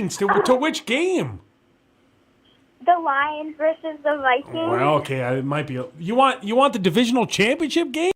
To which game? The Lions versus the Vikings. Well, okay, it might be. You want the divisional championship game?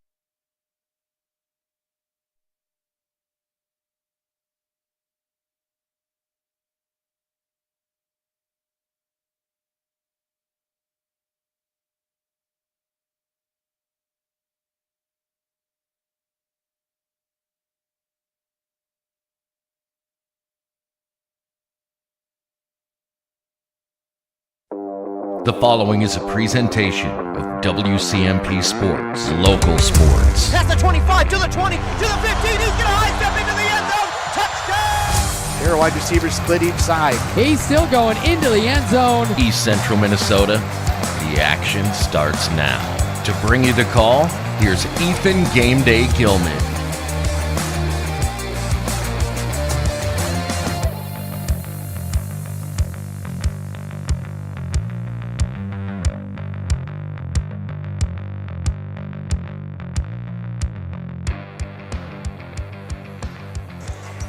The following is a presentation of WCMP Sports, local sports. Past the 25, to the 20, to the 15, he's going to high step into the end zone, touchdown! Here, wide receivers split each side. He's still going into the end zone. East Central Minnesota, the action starts now. To bring you the call, here's Ethan Game Day Gilman.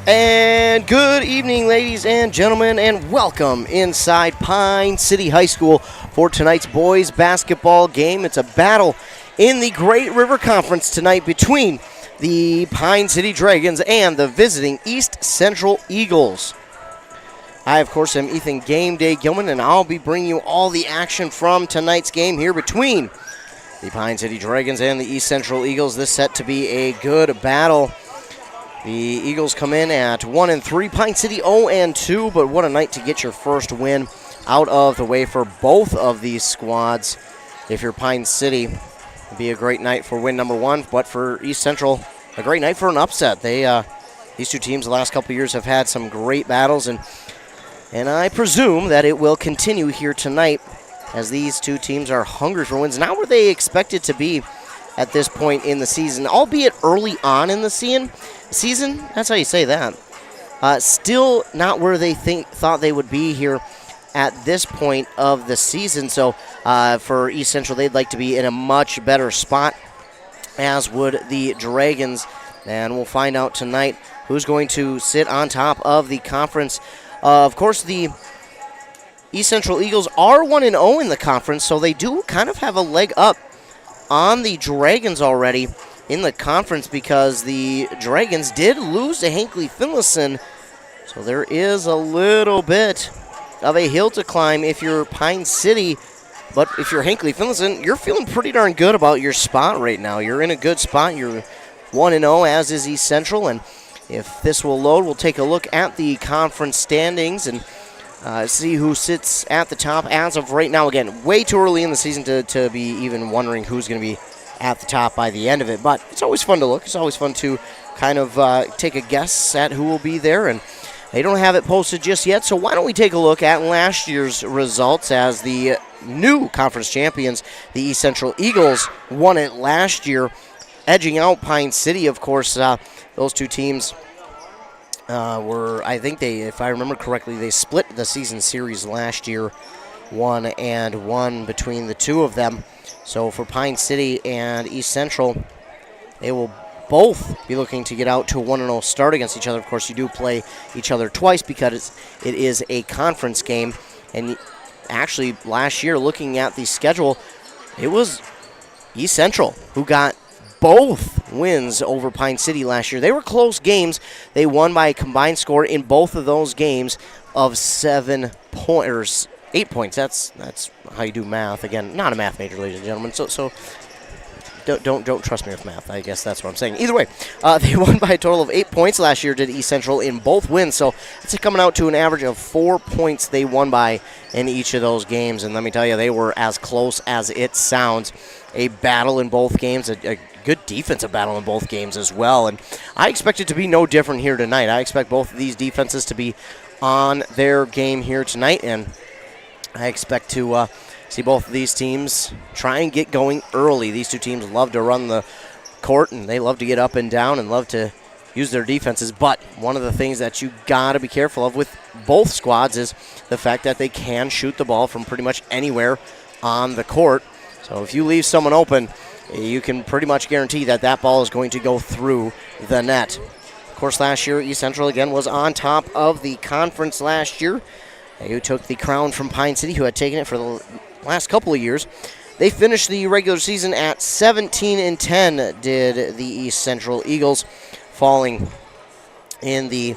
And good evening, ladies and gentlemen, and welcome inside Pine City High School for tonight's boys basketball game. It's a battle in the Great River Conference tonight between the Pine City Dragons and the visiting East Central Eagles. I, of course, am Ethan Game Day Gilman, and I'll be bringing you all the action from tonight's game here between the Pine City Dragons and the East Central Eagles. This set to be a good battle. The Eagles come in at 1-3, Pine City 0-2, but what a night to get your first win out of the way for both of these squads. If you're Pine City, it'd be a great night for win number one, but for East Central, a great night for an upset. These two teams the last couple of years have had some great battles, and I presume that it will continue here tonight as these two teams are hungry for wins. Not where they expected to be at this point in the season, albeit early on in the season, that's how you say that. Still not where they thought they would be here at this point of the season. So for East Central, they'd like to be in a much better spot, as would the Dragons. And we'll find out tonight who's going to sit on top of the conference. Of course, the East Central Eagles are 1-0 in the conference, so they do kind of have a leg up on the Dragons already in the conference, because the Dragons did lose to Hinckley Finlayson. So there is a little bit of a hill to climb if you're Pine City. But if you're Hinckley Finlayson, you're feeling pretty darn good about your spot right now. You're in a good spot. You're 1-0, as is East Central. And if this will load, we'll take a look at the conference standings and see who sits at the top as of right now. Again, way too early in the season to be even wondering who's going to be at the top by the end of it. But it's always fun to look. It's always fun to kind of take a guess at who will be there. And they don't have it posted just yet, so why don't we take a look at last year's results, as the new conference champions, the East Central Eagles, won it last year, edging out Pine City. Of course, those two teams were, I think if I remember correctly, they split the season series last year, 1-1 between the two of them. So for Pine City and East Central, they will both be looking to get out to a 1-0 start against each other. Of course, you do play each other twice because it is a conference game. And actually, last year, looking at the schedule, it was East Central who got both wins over Pine City last year. They were close games. They won by a combined score in both of those games of 7 points. 8 points. That's how you do math. Again, not a math major, ladies and gentlemen. So don't trust me with math. I guess that's what I'm saying. Either way, they won by a total of 8 points last year, did East Central, in both wins. So it's coming out to an average of 4 points they won by in each of those games. And let me tell you, they were as close as it sounds. A battle in both games, a good defensive battle in both games as well. And I expect it to be no different here tonight. I expect both of these defenses to be on their game here tonight, and I expect to see both of these teams try and get going early. These two teams love to run the court, and they love to get up and down and love to use their defenses. But one of the things that you got to be careful of with both squads is the fact that they can shoot the ball from pretty much anywhere on the court. So if you leave someone open, you can pretty much guarantee that that ball is going to go through the net. Of course, last year, East Central again was on top of the conference last year. Who took the crown from Pine City, who had taken it for the last couple of years. They finished the regular season at 17-10, did the East Central Eagles, falling in the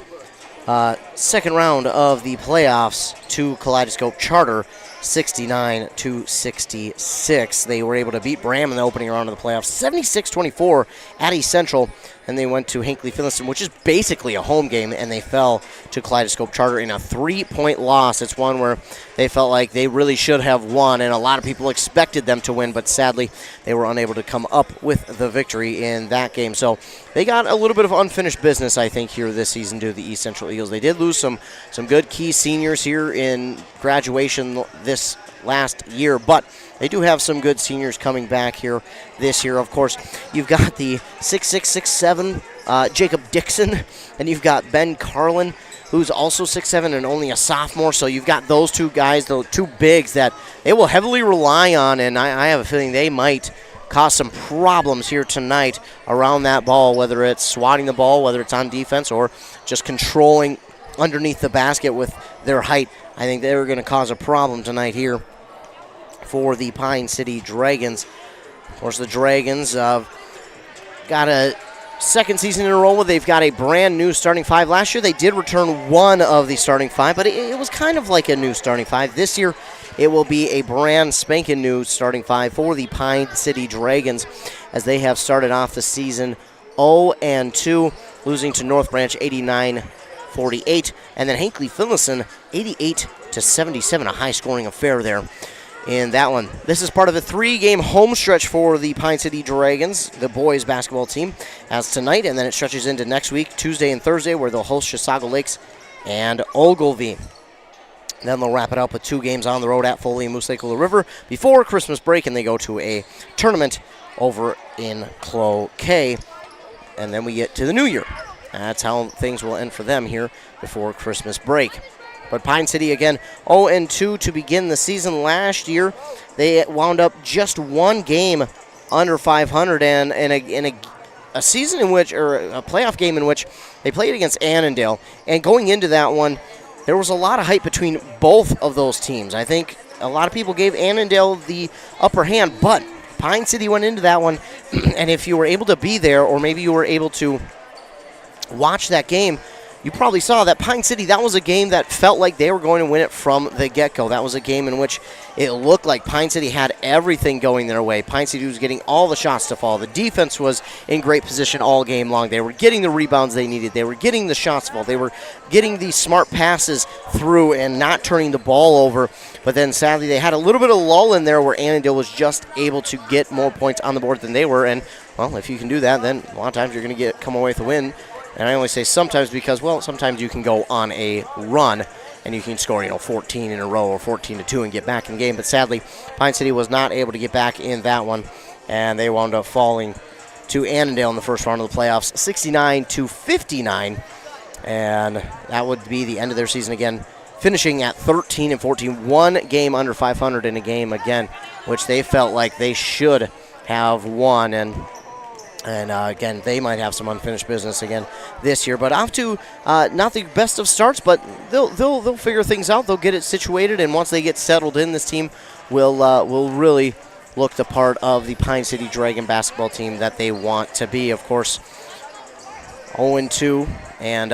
second round of the playoffs to Kaleidoscope Charter, 69-66. They were able to beat Bram in the opening round of the playoffs, 76-24 at East Central, and they went to Hinckley Finlayson, which is basically a home game, and they fell to Kaleidoscope Charter in a 3-point loss. It's one where they felt like they really should have won, and a lot of people expected them to win, but sadly they were unable to come up with the victory in that game. So they got a little bit of unfinished business, I think, here this season due to the East Central Eagles. They did lose some good key seniors here in graduation this last year, but they do have some good seniors coming back here this year. Of course, you've got the 6'6", 6'7", Jacob Dixon, and you've got Ben Carlin, who's also 6'7" and only a sophomore. So you've got those two guys, those two bigs that they will heavily rely on, and I have a feeling they might cause some problems here tonight around that ball, whether it's swatting the ball, whether it's on defense, or just controlling underneath the basket with their height. I think they're going to cause a problem tonight here for the Pine City Dragons. Of course, the Dragons got a second season in a row where they've got a brand new starting five. Last year they did return one of the starting five, but it was kind of like a new starting five. This year it will be a brand spanking new starting five for the Pine City Dragons, as they have started off the season 0-2, losing to North Branch 89-48, and then Hinckley Finlayson 88-77, a high-scoring affair there in that one. This is part of a 3-game home stretch for the Pine City Dragons, the boys basketball team, as tonight, and then it stretches into next week, Tuesday and Thursday, where they'll host Chisago Lakes and Ogilvie. Then they'll wrap it up with 2 games on the road at Foley and Moose Lake Little River before Christmas break, and they go to a tournament over in Cloquet, and then we get to the new year. That's how things will end for them here before Christmas break. But Pine City, again, 0-2 to begin the season. Last year, they wound up just 1 game under 500, and in a season in which, or a playoff game in which they played against Annandale. And going into that one, there was a lot of hype between both of those teams. I think a lot of people gave Annandale the upper hand, but Pine City went into that one, and if you were able to be there, or maybe you were able to watch that game, you probably saw that Pine City, that was a game that felt like they were going to win it from the get-go. That was a game in which it looked like Pine City had everything going their way. Pine City was getting all the shots to fall. The defense was in great position all game long. They were getting the rebounds they needed. They were getting the shots to fall. They were getting these smart passes through and not turning the ball over. But then, sadly, they had a little bit of lull in there where Annandale was just able to get more points on the board than they were. And, well, if you can do that, then a lot of times you're going to come away with a win. And I only say sometimes because, well, sometimes you can go on a run and you can score, 14 in a row or 14-2 and get back in the game. But sadly, Pine City was not able to get back in that one, and they wound up falling to Annandale in the first round of the playoffs, 69-59. And that would be the end of their season again, finishing at 13-14, 1 game under 500 in a game again, which they felt like they should have won. And again, they might have some unfinished business again this year. But off to not the best of starts, but they'll figure things out. They'll get it situated, and once they get settled in, this team will really look the part of the Pine City Dragon basketball team that they want to be. Of course, 0-2, and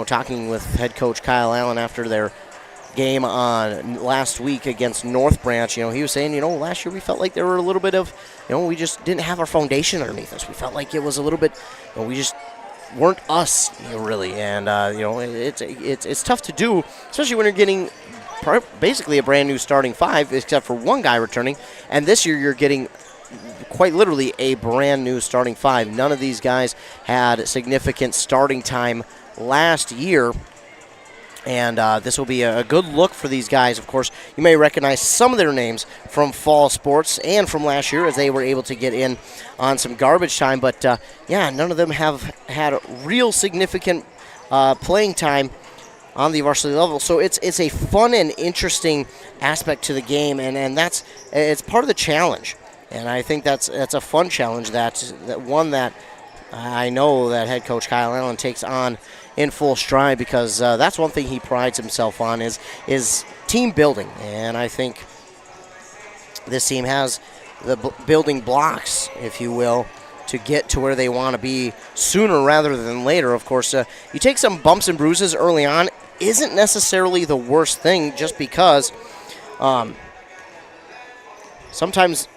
talking with head coach Kyle Allen after their game on last week against North Branch, he was saying, last year we felt like there were a little bit of, we just didn't have our foundation underneath us. We felt like it was a little bit, we just weren't us, really. And, it's tough to do, especially when you're getting basically a brand new starting five, except for one guy returning. And this year you're getting quite literally a brand new starting five. None of these guys had significant starting time last year. And this will be a good look for these guys. Of course, you may recognize some of their names from fall sports and from last year as they were able to get in on some garbage time. But, none of them have had real significant playing time on the varsity level. So it's a fun and interesting aspect to the game, and it's part of the challenge. And I think that's a fun challenge, that one that I know that head coach Kyle Allen takes on in full stride, because that's one thing he prides himself on is team building. And I think this team has the building blocks, if you will, to get to where they want to be sooner rather than later. Of course, you take some bumps and bruises early on, isn't necessarily the worst thing, just because sometimes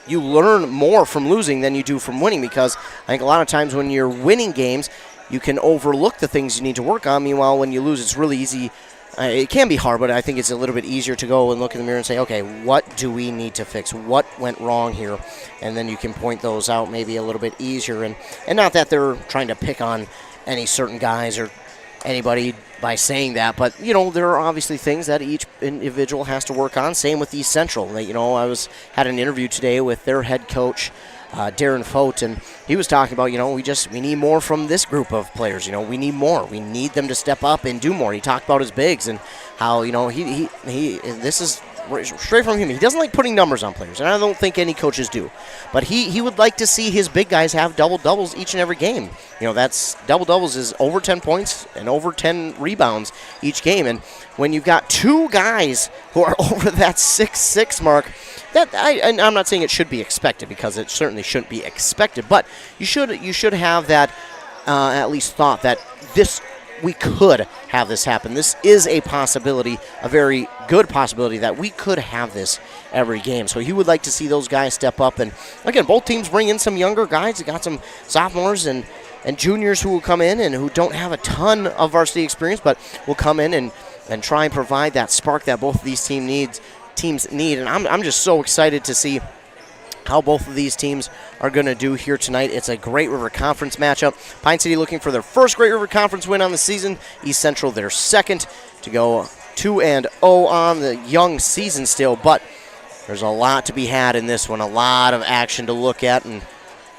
you learn more from losing than you do from winning, because I think a lot of times when you're winning games, you can overlook the things you need to work on. Meanwhile, when you lose, it's really easy. It can be hard, but I think it's a little bit easier to go and look in the mirror and say, okay, what do we need to fix? What went wrong here? And then you can point those out maybe a little bit easier. And not that they're trying to pick on any certain guys or anybody by saying that, but, there are obviously things that each individual has to work on. Same with East Central. I had an interview today with their head coach, Darren Fote, and he was talking about, we need more from this group of players. We need more. We need them to step up and do more. He talked about his bigs and how, he this is straight from him. He doesn't like putting numbers on players, and I don't think any coaches do. But he would like to see his big guys have double-doubles each and every game. That's double-doubles is over 10 points and over 10 rebounds each game. And when you've got two guys who are over that 6'6" mark, and I'm not saying it should be expected, because it certainly shouldn't be expected, but you should have that at least thought that we could have this happen. This is a possibility, a very good possibility, that we could have this every game. So he would like to see those guys step up. And again, both teams bring in some younger guys. They got some sophomores and juniors who will come in and who don't have a ton of varsity experience, but will come in and try and provide that spark that both of these teams need. And I'm just so excited to see how both of these teams are going to do here tonight. It's a Great River Conference matchup. Pine City looking for their first Great River Conference win on the season. East Central their second, to go 2-0 on the young season still. But there's a lot to be had in this one, a lot of action to look at, and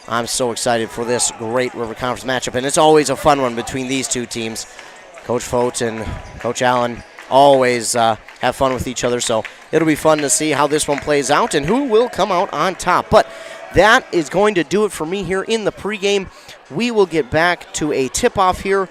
I'm so excited for this Great River Conference matchup. And it's always a fun one between these two teams. Coach Fote and Coach Allen always have fun with each other, so it'll be fun to see how this one plays out and who will come out on top. But that is going to do it for me here in the pregame. We will get back to a tip-off here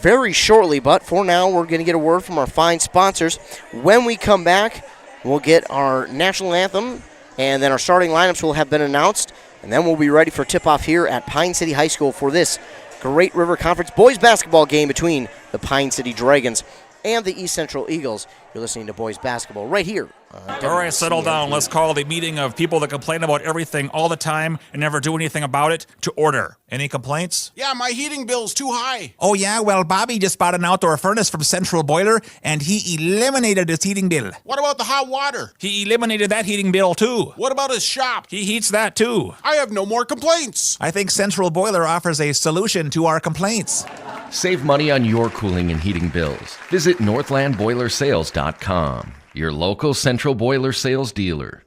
very shortly, but for now, we're going to get a word from our fine sponsors. When we come back, we'll get our national anthem, and then our starting lineups will have been announced, and then we'll be ready for tip-off here at Pine City High School for this Great River Conference boys basketball game between the Pine City Dragons and the East Central Eagles. You're listening to boys basketball right here. All right, settle down. Let's call the meeting of people that complain about everything all the time and never do anything about it to order. Any complaints? Yeah, my heating bill's too high. Oh, yeah? Well, Bobby just bought an outdoor furnace from Central Boiler, and he eliminated his heating bill. What about the hot water? He eliminated that heating bill, too. What about his shop? He heats that, too. I have no more complaints. I think Central Boiler offers a solution to our complaints. Save money on your cooling and heating bills. Visit northlandboilersales.com, your local Central Boiler sales dealer.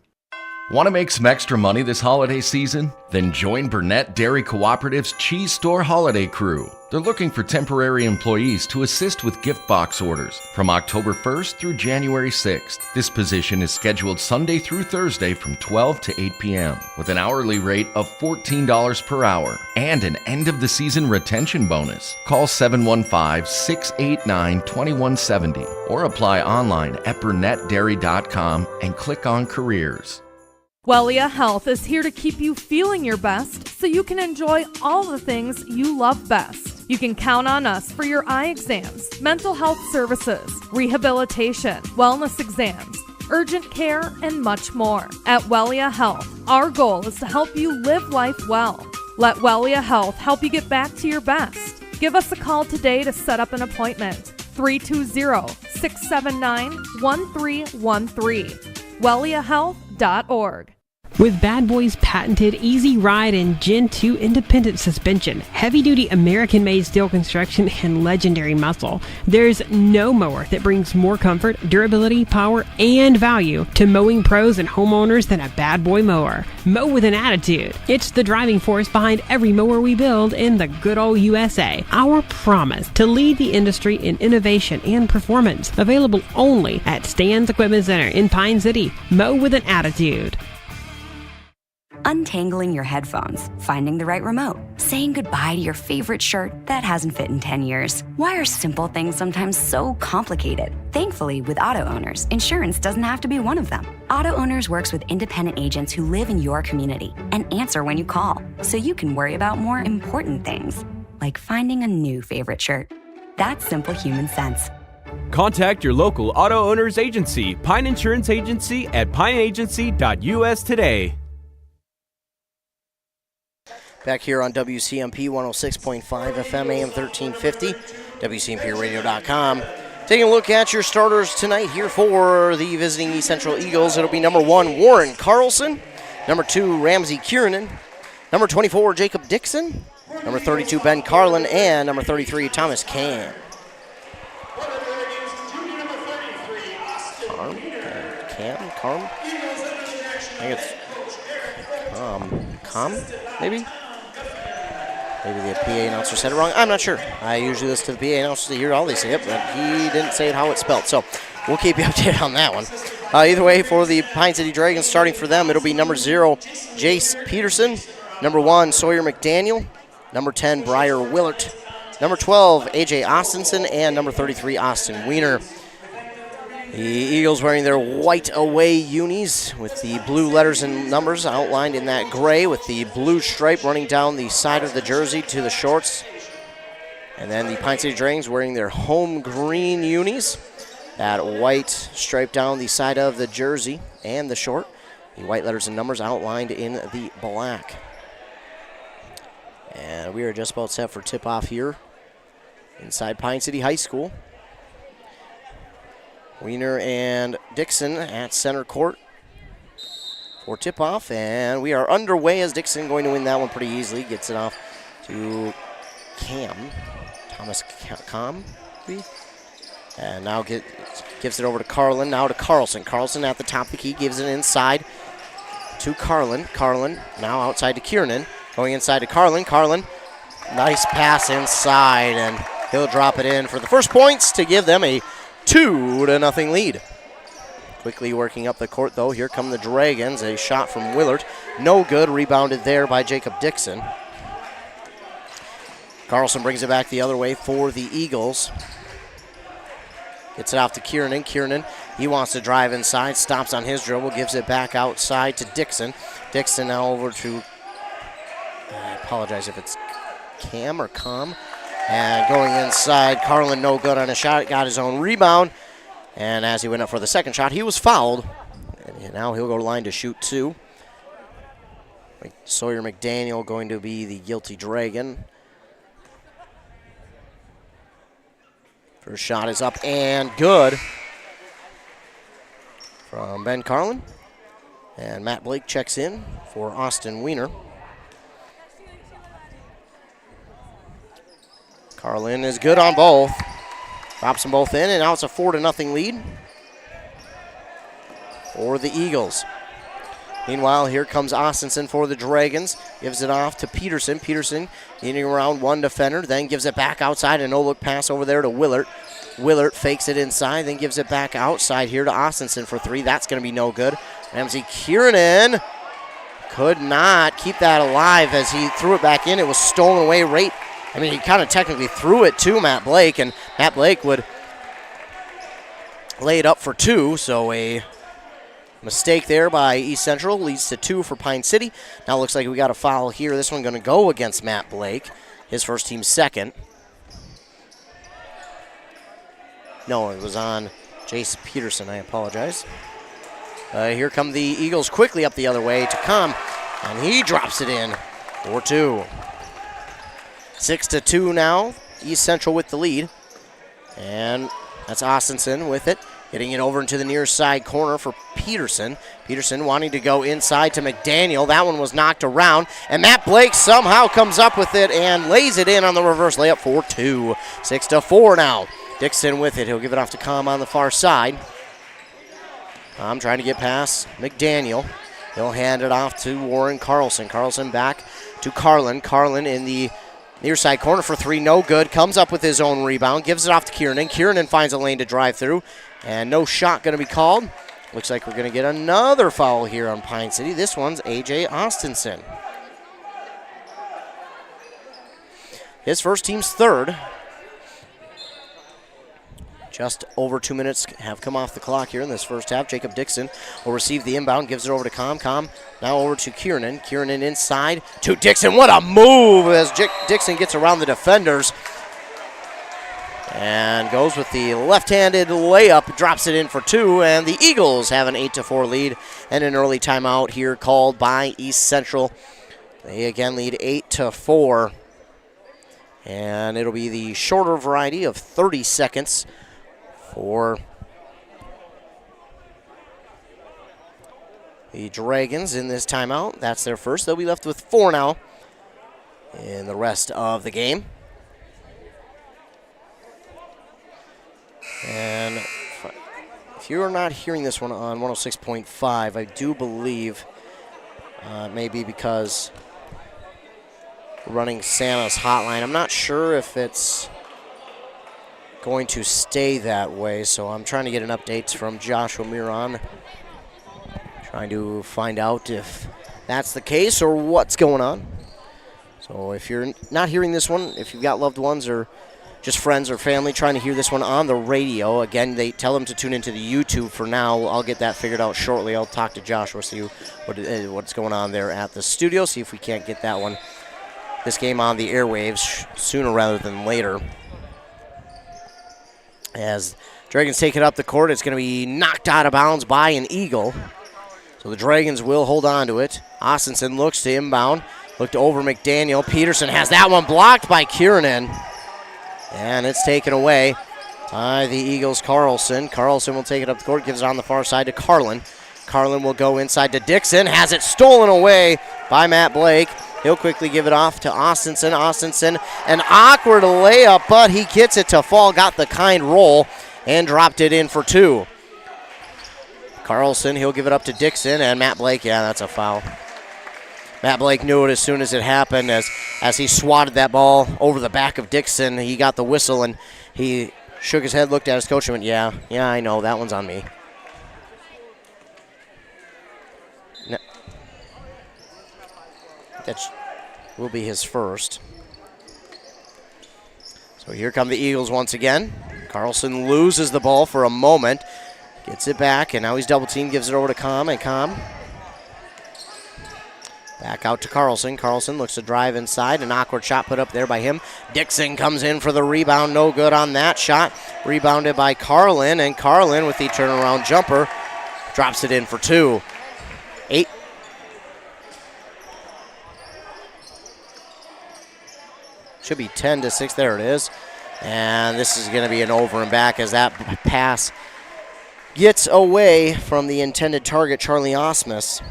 Want to make some extra money this holiday season? Then join Burnett Dairy Cooperative's Cheese Store Holiday Crew. They're looking for temporary employees to assist with gift box orders from October 1st through January 6th. This position is scheduled Sunday through Thursday from 12 to 8 p.m. with an hourly rate of $14 per hour and an end-of-the-season retention bonus. Call 715-689-2170 or apply online at burnettdairy.com and click on Careers. Wellia Health is here to keep you feeling your best so you can enjoy all the things you love best. You can count on us for your eye exams, mental health services, rehabilitation, wellness exams, urgent care, and much more. At Wellia Health, our goal is to help you live life well. Let Wellia Health help you get back to your best. Give us a call today to set up an appointment. 320-679-1313. WelliaHealth.org. With Bad Boy's patented Easy Ride and Gen 2 independent suspension, heavy-duty American-made steel construction, and legendary muscle, there's no mower that brings more comfort, durability, power, and value to mowing pros and homeowners than a Bad Boy mower. Mow with an attitude. It's the driving force behind every mower we build in the good old USA. Our promise to lead the industry in innovation and performance. Available only at Stan's Equipment Center in Pine City. Mow with an attitude. untangling your headphones, finding the right remote, saying goodbye to your favorite shirt that hasn't fit in 10 years. Why are simple things sometimes so complicated? Thankfully, with auto owners, insurance doesn't have to be one of them. Auto Owners works with independent agents who live in your community and answer when you call, so you can worry about more important things, like finding a new favorite shirt. That's simple human sense. Contact your local auto owners agency, Pine Insurance Agency, at pineagency.us today. Back here on WCMP 106.5 FM, AM 1350, WCMPradio.com. Taking a look at your starters tonight here for the visiting East Central Eagles. It'll be number 1, Warren Carlson. Number 2, Ramsey Kiernan. Number 24, Jacob Dixon. Number 32, Ben Carlin. And number 33, Thomas Cam. Carm? I think it's maybe? Maybe the PA announcer said it wrong. I'm not sure. I usually listen to the PA announcer to hear all they say it, but he didn't say it how it's spelled. So we'll keep you updated on that one. Either way, for the Pine City Dragons, starting for them, it'll be number 0, Jace Peterson. Number 1, Sawyer McDaniel. Number 10, Briar Willert. Number 12, AJ Austinson. And number 33, Austin Wiener. The Eagles wearing their white away unis with the blue letters and numbers outlined in that gray with the blue stripe running down the side of the jersey to the shorts. And then the Pine City Dragons wearing their home green unis. That white stripe down the side of the jersey and the short. The white letters and numbers outlined in the black. And we are just about set for tip-off here inside Pine City High School. Wiener and Dixon at center court for tip-off, and we are underway as Dixon going to win that one pretty easily. Gets it off to Thomas Cam, and now gives it over to Carlin, now to Carlson. Carlson at the top of the key, gives it inside to Carlin. Carlin now outside to Kiernan, going inside to Carlin. Carlin, nice pass inside, and he'll drop it in for the first points to give them a 2-0 lead. Quickly working up the court, though. Here come the Dragons. A shot from Willard. No good. Rebounded there by Jacob Dixon. Carlson brings it back the other way for the Eagles. Gets it off to Kiernan. Kiernan, he wants to drive inside. Stops on his dribble. Gives it back outside to Dixon. Dixon now over to, I apologize if it's Cam or Com. And going inside, Carlin no good on a shot, got his own rebound. And as he went up for the second shot, he was fouled. And now he'll go to line to shoot 2. Sawyer McDaniel going to be the guilty Dragon. First shot is up and good from Ben Carlin. And Matt Blake checks in for Austin Wiener. Carlin is good on both. Drops them both in, and now it's a 4-0 lead for the Eagles. Meanwhile, here comes Austinson for the Dragons. Gives it off to Peterson. Peterson getting around one defender, then gives it back outside. A no-look pass over there to Willert. Willert fakes it inside, then gives it back outside here to Austinson for 3. That's going to be no good. Ramsey Kiernan could not keep that alive as he threw it back in. It was stolen away right. I mean, he kind of technically threw it to Matt Blake, and Matt Blake would lay it up for 2. So a mistake there by East Central leads to 2 for Pine City. Now it looks like we got a foul here. This one going to go against Matt Blake, his first team second. No, it was on Jace Peterson. I apologize. Here come the Eagles quickly up the other way to come, and he drops it in for 2. 6-2 now. East Central with the lead. And that's Austinson with it. Getting it over into the near side corner for Peterson. Peterson wanting to go inside to McDaniel. That one was knocked around. And Matt Blake somehow comes up with it and lays it in on the reverse layup for 2. 6-4 now. Dixon with it. He'll give it off to Com on the far side. I'm trying to get past McDaniel. He'll hand it off to Warren Carlson. Carlson back to Carlin. Carlin in the near side corner for 3, no good. Comes up with his own rebound, gives it off to Kiernan. Kiernan finds a lane to drive through, and no shot going to be called. Looks like we're going to get another foul here on Pine City. This one's A.J. Austinson. His first, team's third. Just over 2 minutes have come off the clock here in this first half. Jacob Dixon will receive the inbound, gives it over to Com now over to Kiernan. Kiernan inside to Dixon. What a move as Dixon gets around the defenders. And goes with the left-handed layup, drops it in for two, and the Eagles have an 8-4 lead and an early timeout here called by East Central. They again lead 8-4. And it'll be the shorter variety of 30 seconds for the Dragons in this timeout. That's their first. They'll be left with 4 now in the rest of the game. And if you're not hearing this one on 106.5, I do believe maybe because we're running Santa's hotline. I'm not sure if it's going to stay that way, so I'm trying to get an update from Joshua Miron, trying to find out if that's the case or what's going on. So if you're not hearing this one, if you've got loved ones or just friends or family trying to hear this one on the radio, again, they tell them to tune into the YouTube for now. I'll get that figured out shortly. I'll talk to Joshua, see what's going on there at the studio, see if we can't get that one, this game on the airwaves sooner rather than later. As Dragons take it up the court, it's going to be knocked out of bounds by an Eagle. So the Dragons will hold on to it. Austinson looks to inbound, looked over McDaniel. Peterson has that one blocked by Kiernan. And it's taken away by the Eagles' Carlson. Carlson will take it up the court, gives it on the far side to Carlin. Carlin will go inside to Dixon, has it stolen away by Matt Blake. He'll quickly give it off to Austinson. Austinson, an awkward layup, but he gets it to fall, got the kind roll, and dropped it in for two. Carlson, he'll give it up to Dixon, and Matt Blake, yeah, that's a foul. Matt Blake knew it as soon as it happened, as he swatted that ball over the back of Dixon. He got the whistle, and he shook his head, looked at his coach, and went, yeah, I know, that one's on me. That will be his first. So here come the Eagles once again. Carlson loses the ball for a moment, gets it back, and now he's double-teamed, gives it over to Com, and Com back out to Carlson. Carlson looks to drive inside. An awkward shot put up there by him. Dixon comes in for the rebound. No good on that shot. Rebounded by Carlin, and Carlin with the turnaround jumper drops it in for two. Should be 10-6. There it is. And this is going to be an over and back as that pass gets away from the intended target, Charlie Osmus.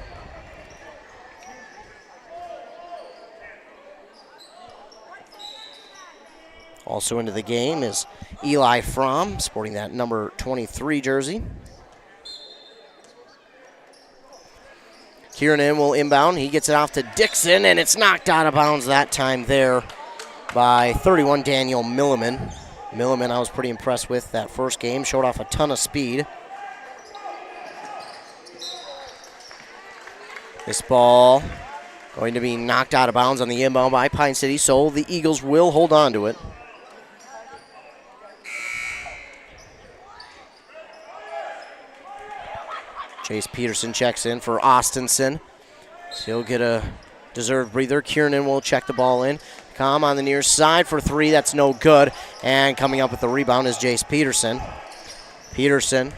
Also into the game is Eli Fromm, sporting that number 23 jersey. Kiernan will inbound. He gets it off to Dixon, and it's knocked out of bounds that time there by 31, Daniel Milliman. Milliman I was pretty impressed with that first game. Showed off a ton of speed. This ball going to be knocked out of bounds on the inbound by Pine City, so the Eagles will hold on to it. Chase Peterson checks in for Austinson. So he'll get a deserved breather. Kiernan will check the ball in. Com on the near side for three. That's no good. And coming up with the rebound is Jace Peterson. Peterson,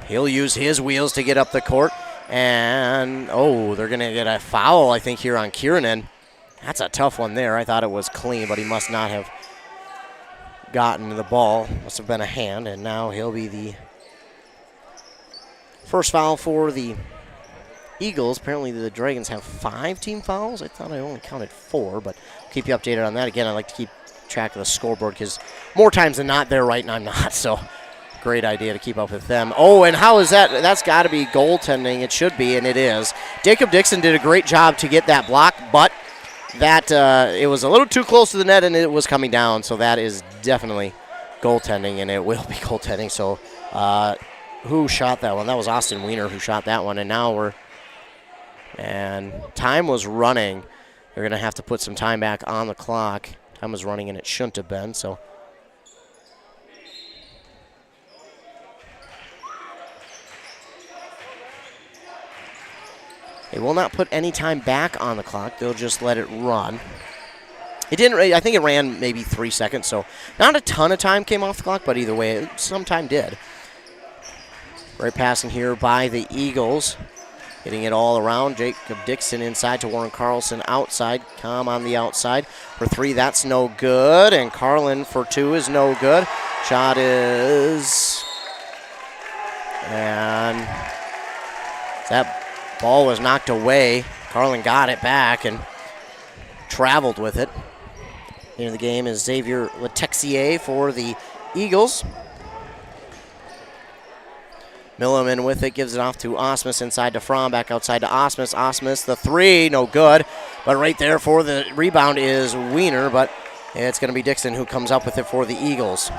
he'll use his wheels to get up the court. And, they're going to get a foul, I think, here on Kiernan. That's a tough one there. I thought it was clean, but he must not have gotten the ball. Must have been a hand, and now he'll be the first foul for the Eagles. Apparently the Dragons have 5 team fouls. I thought I only counted 4, but I'll keep you updated on that. Again, I like to keep track of the scoreboard because more times than not they're right and I'm not, so great idea to keep up with them. And how is that? That's got to be goaltending. It should be, and it is. Jacob Dixon did a great job to get that block, but that it was a little too close to the net and it was coming down, so that is definitely goaltending, and it will be goaltending. So who shot that one. That was Austin Weiner who shot that one, and now and time was running. They're going to have to put some time back on the clock. Time was running, and it shouldn't have been, so. They will not put any time back on the clock. They'll just let it run. It didn't. I think it ran maybe 3 seconds, so not a ton of time came off the clock, but either way, some time did. Right passing here by the Eagles. Getting it all around. Jacob Dixon inside to Warren Carlson outside. Com on the outside. For 3, that's no good. And Carlin for 2 is no good. Shot is. And that ball was knocked away. Carlin got it back and traveled with it. In the game is Xavier Letexier for the Eagles. Milliman with it, gives it off to Osmus inside to Fromm, back outside to Osmus. Osmus, the 3, no good. But right there for the rebound is Weiner, but it's going to be Dixon who comes up with it for the Eagles.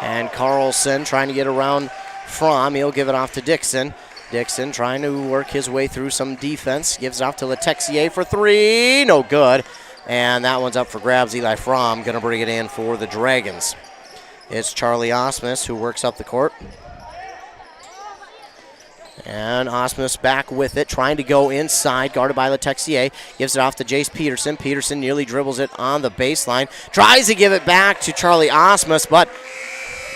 And Carlson trying to get around Fromm. He'll give it off to Dixon. Dixon trying to work his way through some defense. Gives it off to Letexier for 3, no good. And that one's up for grabs. Eli Fromm going to bring it in for the Dragons. It's Charlie Osmus who works up the court. And Osmus back with it, trying to go inside, guarded by Letexier. Gives it off to Jace Peterson. Peterson nearly dribbles it on the baseline. Tries to give it back to Charlie Osmus, but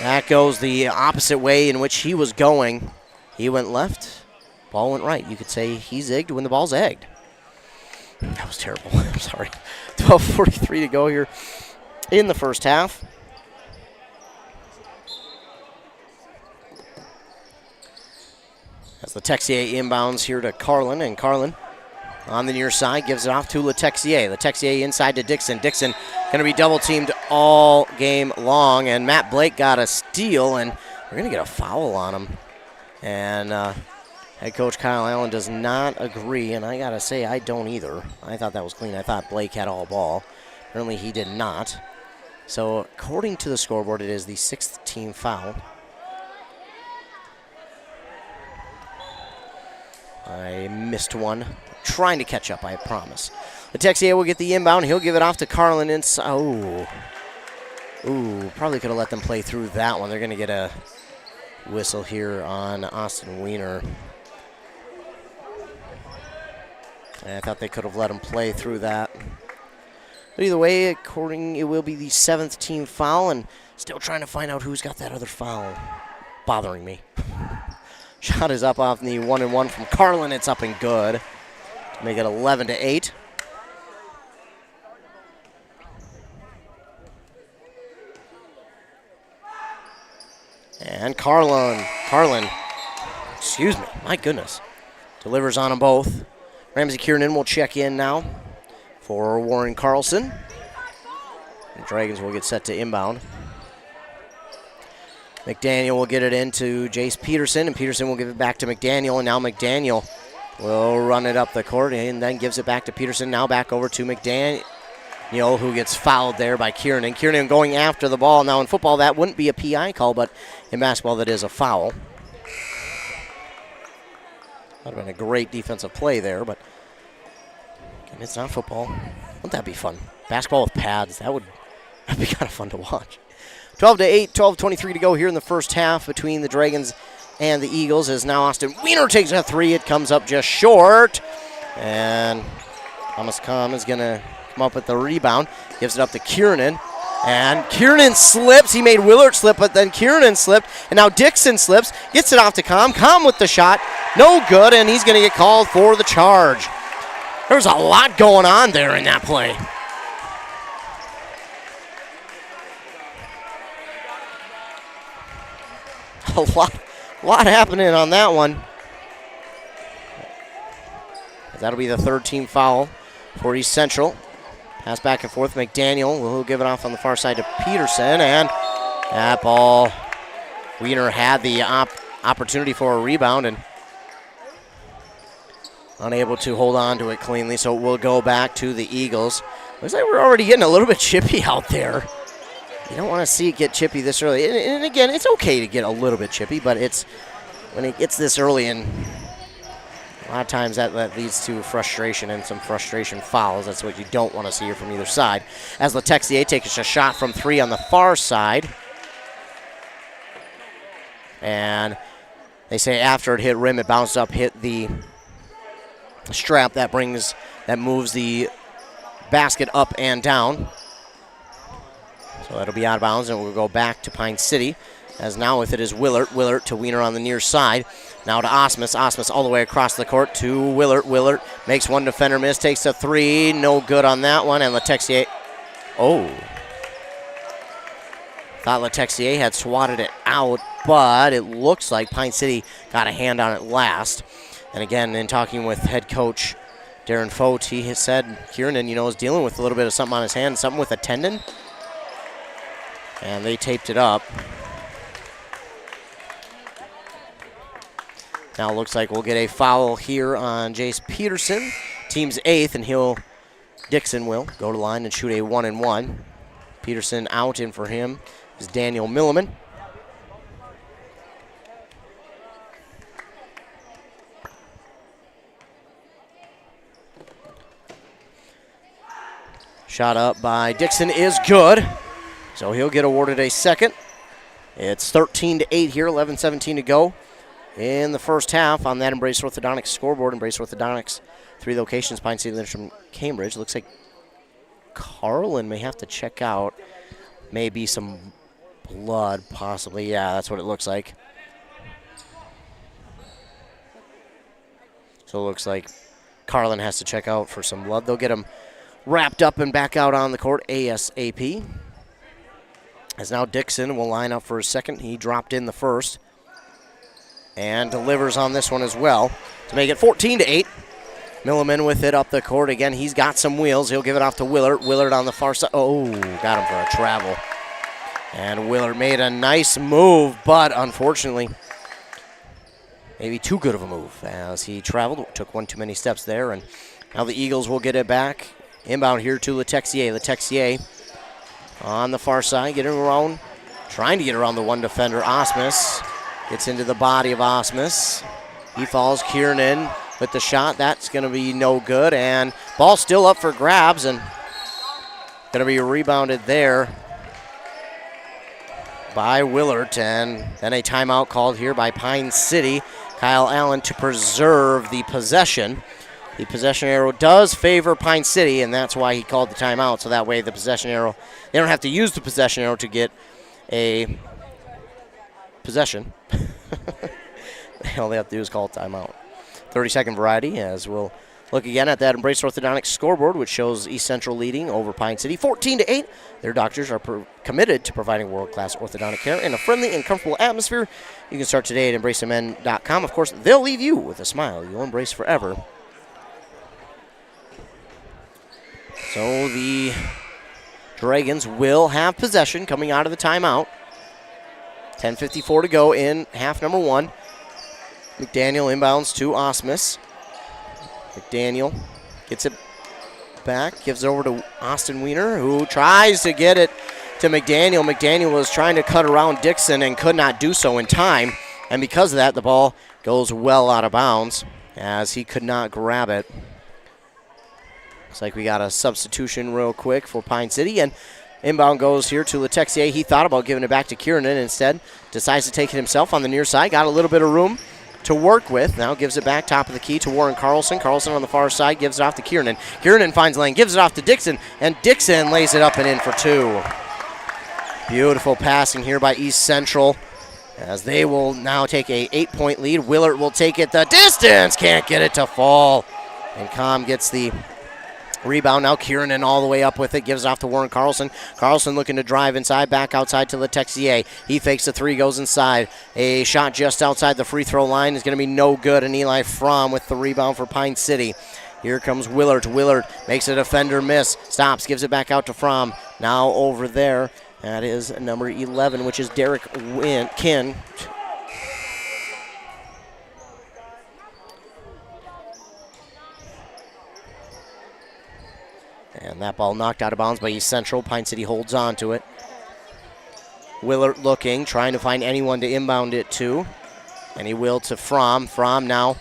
that goes the opposite way in which he was going. He went left, ball went right. You could say he zigged when the ball's egged. That was terrible. I'm sorry. 12:43 to go here in the first half. As Letexier inbounds here to Carlin, and Carlin on the near side gives it off to Letexier. Letexier inside to Dixon. Dixon going to be double teamed all game long, and Matt Blake got a steal, and we're going to get a foul on him. And head coach Kyle Allen does not agree, and I got to say, I don't either. I thought that was clean. I thought Blake had all ball. Apparently he did not. So according to the scoreboard, it is the 6th team foul. I missed one. Trying to catch up, I promise. Letexier will get the inbound. He'll give it off to Carlin inside. Ooh, probably could have let them play through that one. They're going to get a whistle here on Austin Weiner. And I thought they could have let him play through that. But either way, it will be the 7th team foul, and still trying to find out who's got that other foul. Bothering me. Shot is up off the 1-and-1 from Carlin. It's up and good to make it 11-8. And Carlin, excuse me, my goodness, delivers on them both. Ramsey Kiernan will check in now for Warren Carlson. The Dragons will get set to inbound. McDaniel will get it into Jace Peterson, and Peterson will give it back to McDaniel, and now McDaniel will run it up the court and then gives it back to Peterson. Now back over to McDaniel, who gets fouled there by Kiernan. Kiernan going after the ball. Now in football, that wouldn't be a PI call, but in basketball, that is a foul. That would have been a great defensive play there, but again, it's not football. Wouldn't that be fun? Basketball with pads, that'd be kind of fun to watch. 12-8, 12:23 to go here in the first half between the Dragons and the Eagles, as now Austin Weiner takes a 3. It comes up just short. And Thomas Com is going to come up with the rebound. Gives it up to Kiernan. And Kiernan slips. He made Willard slip, but then Kiernan slipped. And now Dixon slips. Gets it off to Com. Com with the shot. No good, and he's going to get called for the charge. There's a lot going on there in that play. A lot happening on that one. That'll be the 3rd team foul for East Central. Pass back and forth. McDaniel will give it off on the far side to Peterson. And that ball, Weiner had the opportunity for a rebound and unable to hold on to it cleanly. So it will go back to the Eagles. Looks like we're already getting a little bit chippy out there. You don't want to see it get chippy this early. And again, it's okay to get a little bit chippy, but it's when it gets this early, and a lot of times that leads to frustration and some frustration fouls. That's what you don't want to see here from either side. As Letexier takes a shot from 3 on the far side. And they say after it hit rim, it bounced up, hit the strap. That moves the basket up and down. So that'll be out of bounds, and we'll go back to Pine City. As now with it is Willert. Willert to Wiener on the near side. Now to Osmus. Osmus all the way across the court to Willert. Willert makes one defender miss, takes a 3. No good on that one, and Letexier. Oh. Thought Letexier had swatted it out, but it looks like Pine City got a hand on it last. And again, in talking with head coach Darren Fote, he has said Kiernan, is dealing with a little bit of something on his hand, something with a tendon. And they taped it up. Now it looks like we'll get a foul here on Jace Peterson. Team's 8th, and Dixon will go to line and shoot a 1-and-1. Peterson out, in for him is Daniel Milliman. Shot up by Dixon is good. So he'll get awarded a second. It's 13-8 here, 11:17 to go in the first half on that Embrace Orthodontics scoreboard. Embrace Orthodontics, 3 locations, Pine City, Lindstrom, Cambridge. Looks like Carlin may have to check out. Maybe some blood, possibly. Yeah, that's what it looks like. So it looks like Carlin has to check out for some blood. They'll get him wrapped up and back out on the court ASAP. As now Dixon will line up for his second. He dropped in the first and delivers on this one as well to make it 14-8. Milliman with it up the court. Again, he's got some wheels. He'll give it off to Willard. Willard on the far side. Oh, got him for a travel. And Willard made a nice move, but unfortunately, maybe too good of a move as he traveled. Took one too many steps there, and now the Eagles will get it back. Inbound here to Letexier. Letexier on the far side, getting around, trying to get around the one defender. Osmus gets into the body of Osmus. He falls. Kiernan with the shot. That's going to be no good, and ball still up for grabs, and going to be rebounded there by Willard, and then a timeout called here by Pine City. Kyle Allen to preserve the possession. The possession arrow does favor Pine City, and that's why he called the timeout, so that way the possession arrow, they don't have to use the possession arrow to get a possession. All they have to do is call a timeout. 30-second variety, as we'll look again at that Embrace Orthodontics scoreboard, which shows East Central leading over Pine City 14-8. Their doctors are committed to providing world-class orthodontic care in a friendly and comfortable atmosphere. You can start today at EmbraceMN.com. Of course, they'll leave you with a smile you'll embrace forever. So the Dragons will have possession coming out of the timeout. 10:54 to go in half number 1. McDaniel inbounds to Osmus. McDaniel gets it back, gives it over to Austin Wiener, who tries to get it to McDaniel. McDaniel was trying to cut around Dixon and could not do so in time. And because of that, the ball goes well out of bounds as he could not grab it. Looks like we got a substitution real quick for Pine City, and inbound goes here to Letexier. He thought about giving it back to Kiernan, instead decides to take it himself on the near side. Got a little bit of room to work with. Now gives it back top of the key to Warren Carlson. Carlson on the far side gives it off to Kiernan. Kiernan finds lane, gives it off to Dixon, and Dixon lays it up and in for 2. Beautiful passing here by East Central as they will now take a 8-point lead. Willard will take it the distance, can't get it to fall. And Com gets the rebound. Now Kiernan all the way up with it, gives it off to Warren Carlson. Carlson looking to drive inside, back outside to Letexier. He fakes the 3, goes inside. A shot just outside the free throw line is going to be no good, and Eli Fromm with the rebound for Pine City. Here comes Willard. Willard makes a defender miss, stops, gives it back out to Fromm. Now over there, that is number 11, which is Derek Kinn. And that ball knocked out of bounds by East Central. Pine City holds on to it. Willert looking, trying to find anyone to inbound it to. And he will to Fromm. Fromm now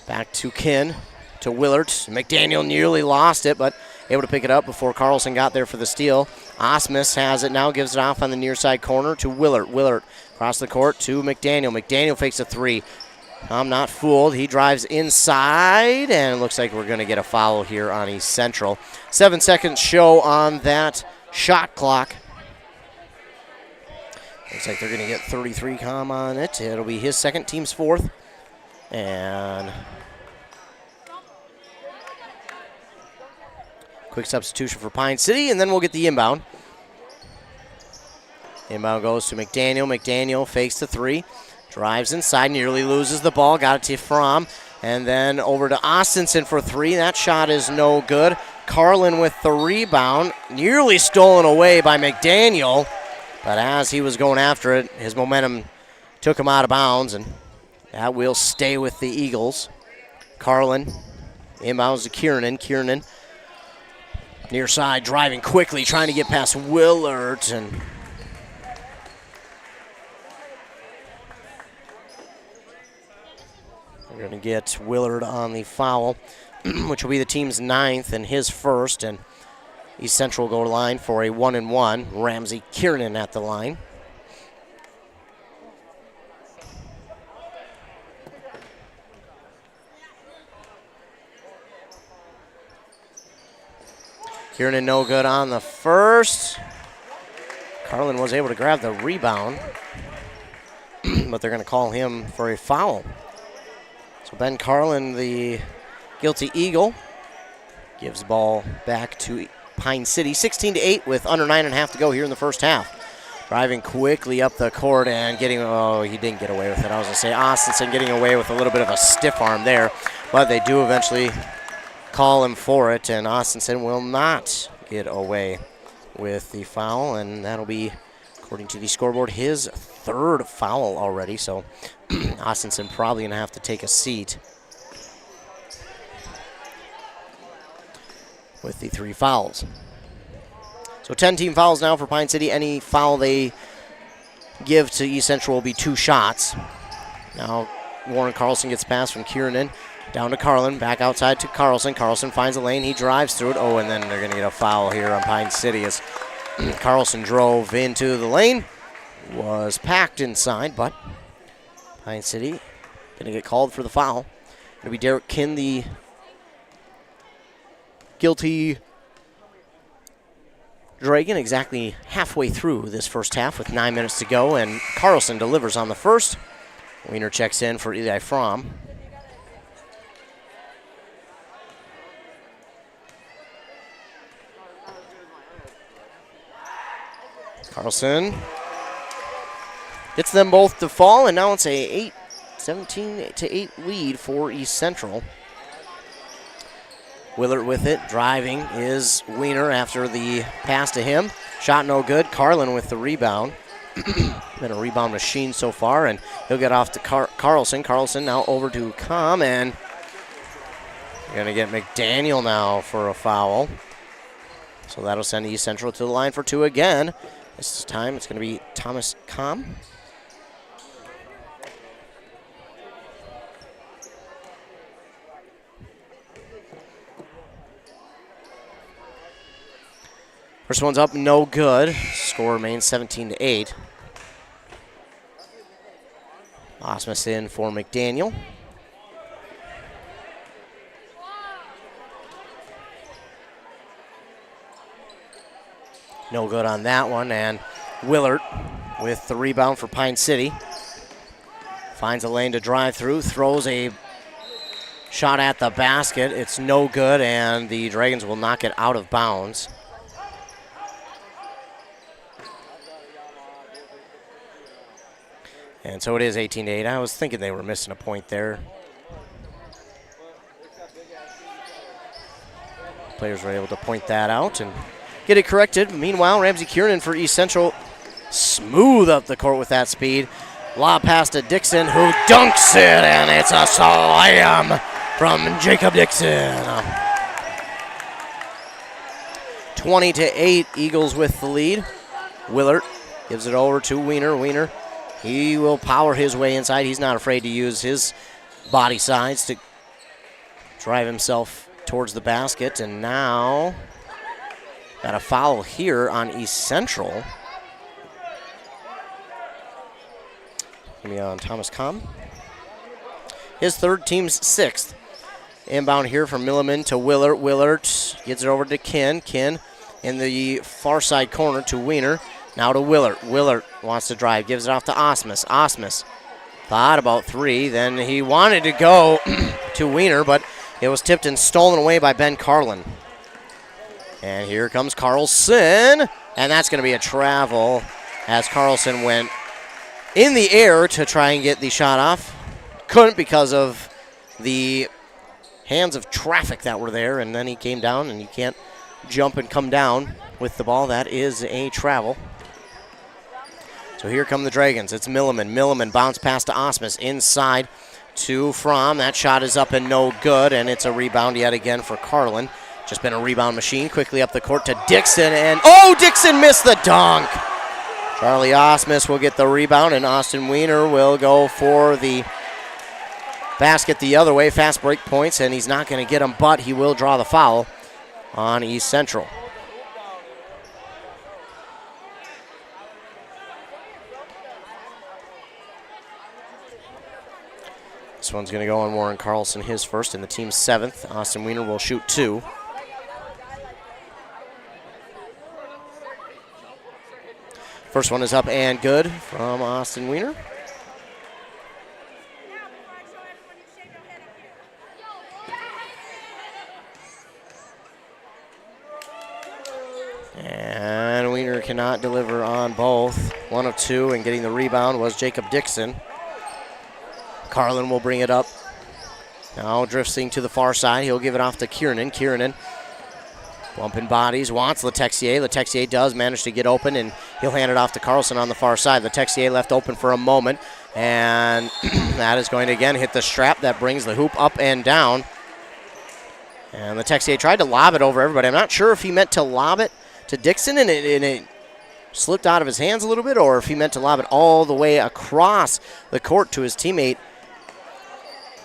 back to Kin, to Willert. McDaniel nearly lost it, but able to pick it up before Carlson got there for the steal. Osmus has it now, gives it off on the near side corner to Willert. Willert across the court to McDaniel. McDaniel fakes a three. I'm not fooled. He drives inside, and it looks like we're going to get a foul here on East Central. 7 seconds show on that shot clock. Looks like they're going to get 33 on it. It'll be his second, team's fourth. And quick substitution for Pine City, and then we'll get the inbound. Inbound goes to McDaniel. McDaniel fakes the three. Drives inside, nearly loses the ball. Got it to Fromm. And then over to Austinson for three. That shot is no good. Carlin with the rebound. Nearly stolen away by McDaniel. But as he was going after it, his momentum took him out of bounds. And that will stay with the Eagles. Carlin inbounds to Kiernan. Kiernan near side, driving quickly, trying to get past Willert. And we're going to get Willard on the foul, which will be the team's 9th and his first. And East Central will go to line for a 1-and-1. Ramsey Kiernan at the line. Kiernan no good on the first. Carlin was able to grab the rebound, but they're going to call him for a foul. So Ben Carlin, the guilty Eagle, gives the ball back to Pine City. 16-8 with under 9.5 to go here in the first half. Driving quickly up the court and getting, oh, he didn't get away with it. I was going to say Austinson getting away with a little bit of a stiff arm there, but they do eventually call him for it, and Austinson will not get away with the foul, and that'll be, according to the scoreboard, his third foul already. So Austinson probably going to have to take a seat with the 3 fouls. So 10 team fouls now for Pine City. Any foul they give to East Central will be 2 shots. Now Warren Carlson gets passed from Kiernan down to Carlin, back outside to Carlson. Carlson finds a lane, he drives through it. Oh, and then they're going to get a foul here on Pine City as Carlson drove into the lane, was packed inside, but Pine City going to get called for the foul. It'll be Derek Kin, the guilty Dragon, exactly halfway through this first half with 9 minutes to go, and Carlson delivers on the first. Wiener checks in for Eli Fromm. Carlson gets them both to fall, and now it's a 17-8 lead for East Central. Willard with it, driving is Wiener after the pass to him. Shot no good. Carlin with the rebound. Been a rebound machine so far, and he'll get off to Carlson. Carlson now over to Com, and you're going to get McDaniel now for a foul. So that'll send East Central to the line for 2 again. This time it's going to be Thomas Com. First one's up, no good. Score remains 17-8. Osmus in for McDaniel. No good on that one, and Willard with the rebound for Pine City. Finds a lane to drive through, throws a shot at the basket. It's no good, and the Dragons will knock it out of bounds. And so it is 18-8. I was thinking they were missing a point there. Players were able to point that out and get it corrected. Meanwhile, Ramsey Kiernan for East Central. Smooth up the court with that speed. Lob pass to Dixon, who dunks it, and it's a slam from Jacob Dixon. 20-8, Eagles with the lead. Willard Gives it over to Wiener. Wiener, he will power his way inside. He's not afraid to use his body size to drive himself towards the basket. And now got a foul here on East Central. Gonna be on Thomas Kahn. His third, team's sixth. Inbound here from Milliman to Willert. Willert gets it over to Kin. Kin in the far side corner to Wiener. Now to Willert. Willert wants to drive, gives it off to Osmus. Osmus thought about three, then he wanted to go to Wiener, but it was tipped and stolen away by Ben Carlin. And here comes Carlson, and that's going to be a travel as Carlson went in the air to try and get the shot off. Couldn't because of the hands of traffic that were there, and then he came down, and you can't jump and come down with the ball. That is a travel. So here come the Dragons. It's Milliman. Milliman bounce pass to Osmus. Inside to Fromm. That shot is up and no good, and it's a rebound yet again for Carlin. Just been a rebound machine. Quickly up the court to Dixon, and Dixon missed the dunk. Charlie Osmus will get the rebound, and Austin Wiener will go for the basket the other way. Fast break points, and he's not going to get them, but he will draw the foul on East Central. This one's going to go on Warren Carlson, his first, and the team's seventh. Austin Wiener will shoot two. First one is up and good from Austin Wiener. And Wiener cannot deliver on both. One of two, and getting the rebound was Jacob Dixon. Carlin will bring it up. Now drifting to the far side. He'll give it off to Kiernan. Kiernan bumping bodies. Wants Letexier. Letexier does manage to get open, and he'll hand it off to Carlson on the far side. Letexier left open for a moment, and that is going to again hit the strap that brings the hoop up and down. And Letexier tried to lob it over everybody. I'm not sure if he meant to lob it to Dixon and it slipped out of his hands a little bit, or if he meant to lob it all the way across the court to his teammate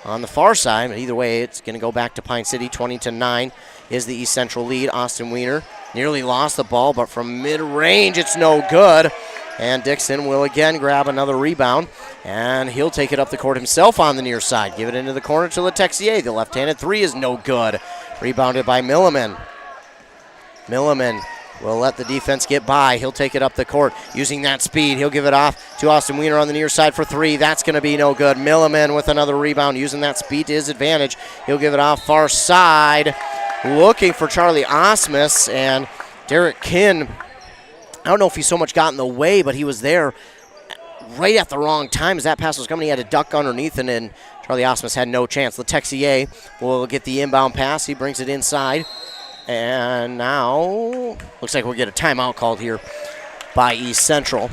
on the far side. But either way, it's going to go back to Pine City. 20-9 is the East Central lead. Austin Wiener nearly lost the ball, but from mid-range, it's no good. And Dixon will again grab another rebound, and he'll take it up the court himself on the near side. Give it into the corner to Letexier. The left-handed three is no good. Rebounded by Milliman. Milliman will let the defense get by. He'll take it up the court using that speed. He'll give it off to Austin Wiener on the near side for three. That's going to be no good. Milliman with another rebound using that speed to his advantage. He'll give it off far side. Looking for Charlie Osmus, and Derek Kinn, I don't know if he so much got in the way, but he was there right at the wrong time as that pass was coming. He had to duck underneath, and then Charlie Osmus had no chance. Letexier will get the inbound pass. He brings it inside. And now looks like we'll get a timeout called here by East Central.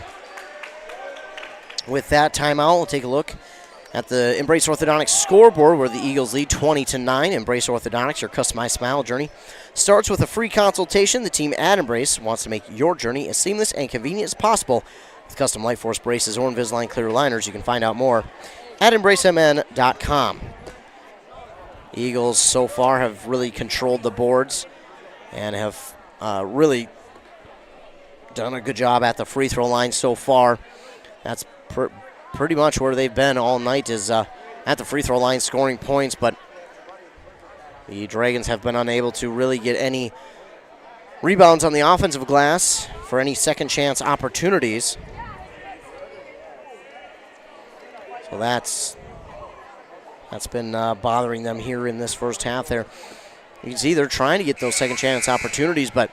With that timeout, we'll take a look at the Embrace Orthodontics scoreboard where the Eagles lead 20-9. Embrace Orthodontics, your customized smile journey starts with a free consultation. The team at Embrace wants to make your journey as seamless and convenient as possible with custom Light Force braces or Invisalign clear aligners. You can find out more at embracemn.com. Eagles so far have really controlled the boards and have really done a good job at the free throw line so far. That's pretty much where they've been all night, is at the free throw line scoring points, but the Dragons have been unable to really get any rebounds on the offensive glass for any second chance opportunities. So that's been bothering them here in this first half there. You can see they're trying to get those second chance opportunities, but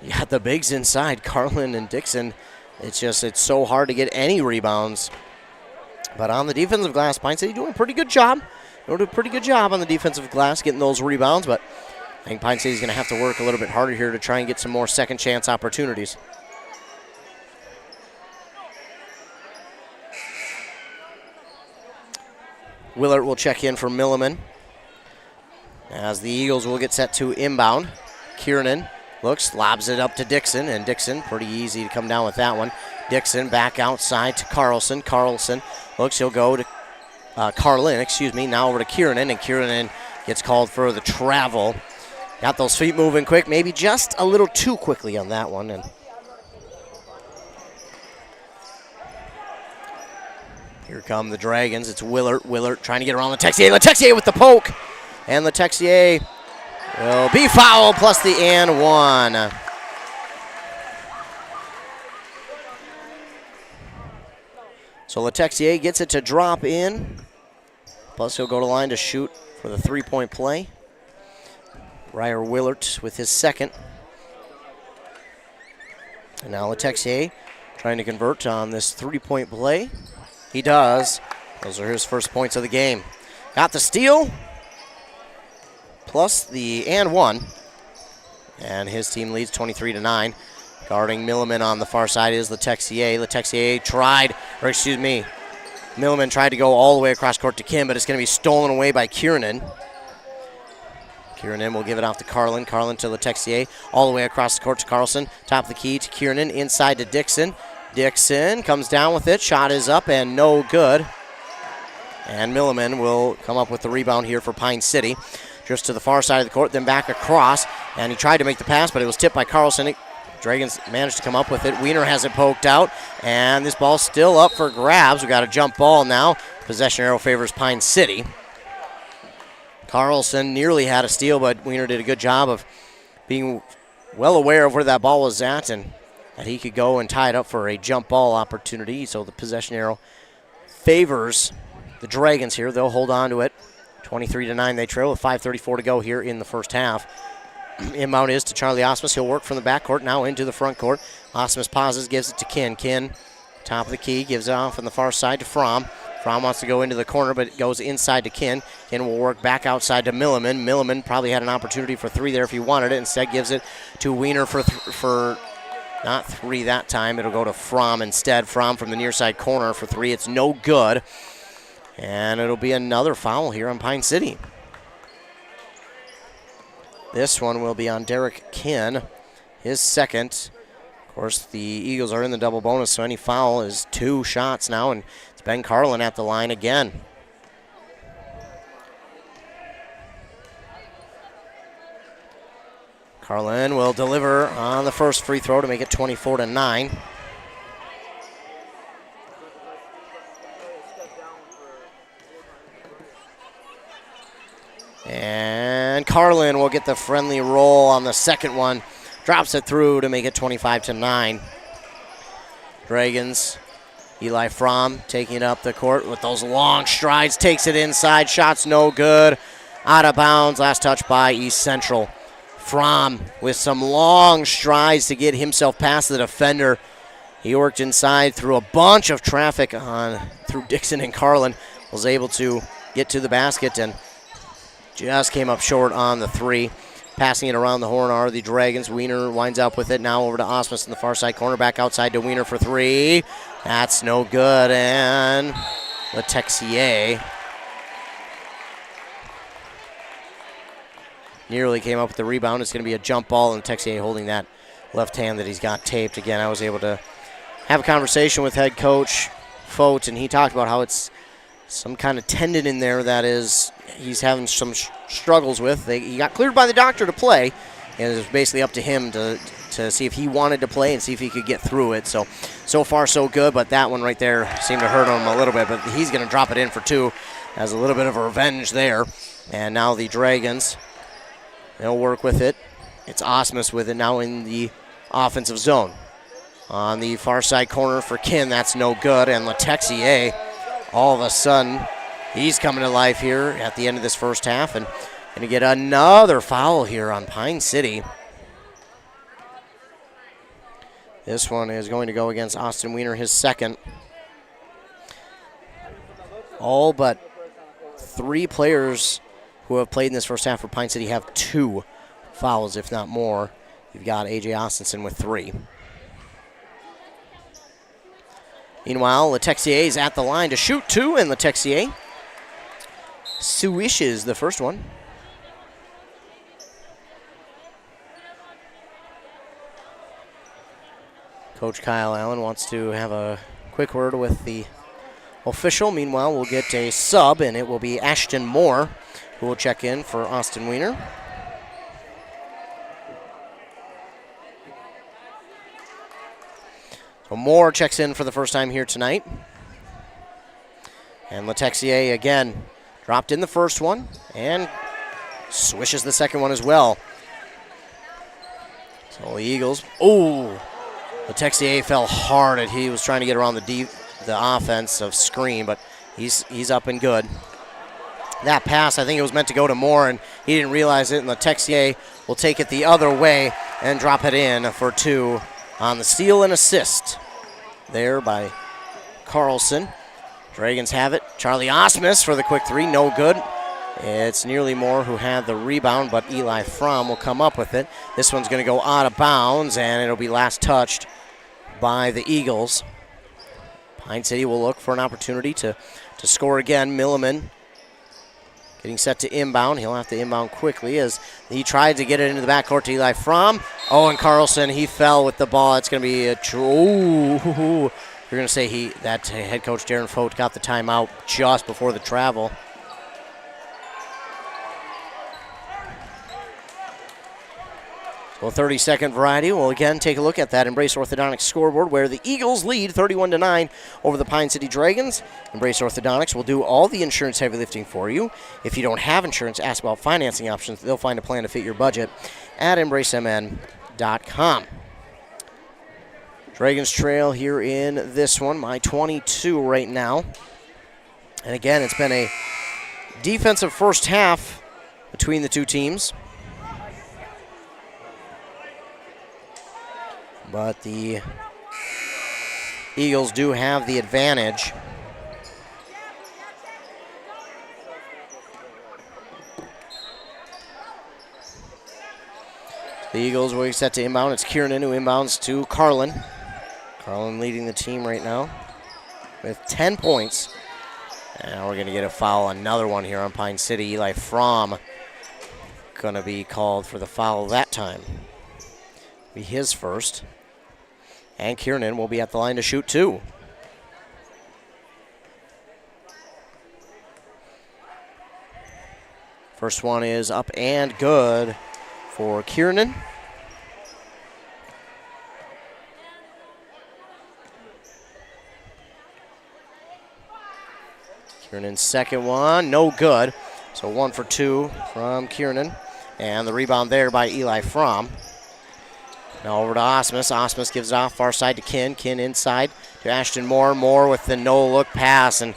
you got the bigs inside, Carlin and Dixon. It's so hard to get any rebounds. But on the defensive glass, Pine City doing a pretty good job. They're doing a pretty good job on the defensive glass getting those rebounds, but I think Pine City's going to have to work a little bit harder here to try and get some more second chance opportunities. Willard will check in for Milliman as the Eagles will get set to inbound. Kiernan Looks, lobs it up to Dixon, and Dixon, pretty easy to come down with that one. Dixon back outside to Carlson. Carlson looks, he'll go to Carlin, now over to Kiernan, and Kiernan gets called for the travel. Got those feet moving quick, maybe just a little too quickly on that one. And here come the Dragons. It's Willert. Willert trying to get around Letexier. Letexier with the poke. And Letexier will be fouled, plus the and one. So Letexier gets it to drop in. Plus he'll go to line to shoot for the three-point play. Ryer Willert with his second. And now Letexier trying to convert on this three-point play. He does. Those are his first points of the game. Got the steal, plus the and one. And his team leads 23-9. Guarding Milliman on the far side is Letexier. Letexier tried, Milliman tried to go all the way across court to Kim, but it's going to be stolen away by Kiernan. Kiernan will give it off to Carlin. Carlin to Letexier. All the way across the court to Carlson. Top of the key to Kiernan. Inside to Dixon. Dixon comes down with it. Shot is up and no good. And Milliman will come up with the rebound here for Pine City. Just to the far side of the court, then back across. And he tried to make the pass, but it was tipped by Carlson. Dragons managed to come up with it. Wiener has it poked out. And this ball's still up for grabs. We got a jump ball now. Possession arrow favors Pine City. Carlson nearly had a steal, but Wiener did a good job of being well aware of where that ball was at and that he could go and tie it up for a jump ball opportunity. So the possession arrow favors the Dragons here. They'll hold on to it. 23-9 they trail with 5:34 to go here in the first half. Inbound is to Charlie Osmus. He'll work from the backcourt now into the front court. Osmus pauses, gives it to Kin. Kin, top of the key, gives it off on the far side to Fromm. Fromm wants to go into the corner, but it goes inside to Kin. Kin will work back outside to Milliman. Milliman probably had an opportunity for three there if he wanted it. Instead gives it to Wiener for not three that time. It'll go to Fromm instead. Fromm from the near side corner for three. It's no good. And it'll be another foul here on Pine City. This one will be on Derek Kin, his second. Of course, the Eagles are in the double bonus, so any foul is 2 shots now, and it's Ben Carlin at the line again. Carlin will deliver on the first free throw to make it 24-9. And Carlin will get the friendly roll on the second one. Drops it through to make it 25-9. Dragons, Eli Fromm taking up the court with those long strides. Takes it inside. Shot's no good. Out of bounds. Last touch by East Central. Fromm with some long strides to get himself past the defender. He worked inside through a bunch of traffic through Dixon and Carlin. Was able to get to the basket and just came up short on the three. Passing it around the horn are the Dragons. Wiener winds up with it. Now over to Osmus in the far side corner. Back outside to Wiener for three. That's no good. And Letexier nearly came up with the rebound. It's going to be a jump ball, and Letexier holding that left hand that he's got taped. Again, I was able to have a conversation with head coach Fote, and he talked about how it's some kind of tendon in there that he's having some struggles with. He got cleared by the doctor to play, and it was basically up to him to see if he wanted to play and see if he could get through it. So far so good, but that one right there seemed to hurt him a little bit, but he's going to drop it in for two as a little bit of a revenge there. And now the Dragons, they'll work with it. It's Osmus with it now in the offensive zone. On the far side corner for Kin, that's no good, and Letexier, all of a sudden, he's coming to life here at the end of this first half and going to get another foul here on Pine City. This one is going to go against Austin Wiener, his second. All but 3 players who have played in this first half for Pine City have 2 fouls, if not more. You've got A.J. Austinson with 3. Meanwhile, Letexier is at the line to shoot 2, and Letexier swishes the first one. Coach Kyle Allen wants to have a quick word with the official. Meanwhile, we'll get a sub, and it will be Ashton Moore who will check in for Austin Wiener. So Moore checks in for the first time here tonight. And Letexier again dropped in the first one and swishes the second one as well. So the Eagles, Letexier fell hard at he was trying to get around the offensive screen, but he's up and good. That pass, I think it was meant to go to Moore, and he didn't realize it, and Letexier will take it the other way and drop it in for 2 on the steal and assist there by Carlson. Dragons have it. Charlie Osmus for the quick 3, no good. It's nearly Moore who had the rebound, but Eli Fromm will come up with it. This one's going to go out of bounds, and it'll be last touched by the Eagles. Pine City will look for an opportunity to score again. Milliman getting set to inbound. He'll have to inbound quickly as he tried to get it into the backcourt to Eli Fromm. And Carlson, he fell with the ball. It's going to be a you're going to say that head coach Darren Fote got the timeout just before the travel. Well, 30-second variety. We'll again take a look at that Embrace Orthodontics scoreboard where the Eagles lead 31-9 over the Pine City Dragons. Embrace Orthodontics will do all the insurance heavy lifting for you. If you don't have insurance, ask about financing options. They'll find a plan to fit your budget at embracemn.com. Dragons trail here in this one, by 22 right now. And again, it's been a defensive first half between the two teams. But the Eagles do have the advantage. The Eagles will be set to inbound. It's Kiernan who inbounds to Carlin. Carlin leading the team right now with 10 points. And we're going to get a foul, another one here on Pine City. Eli Fromm going to be called for the foul that time. Be his first. And Kiernan will be at the line to shoot 2. First one is up and good for Kiernan. Kiernan's second one, no good. So 1 for 2 from Kiernan. And the rebound there by Eli Fromm. Now over to Osmus. Osmus gives it off far side to Kin. Kin inside to Ashton Moore. Moore with the no-look pass, and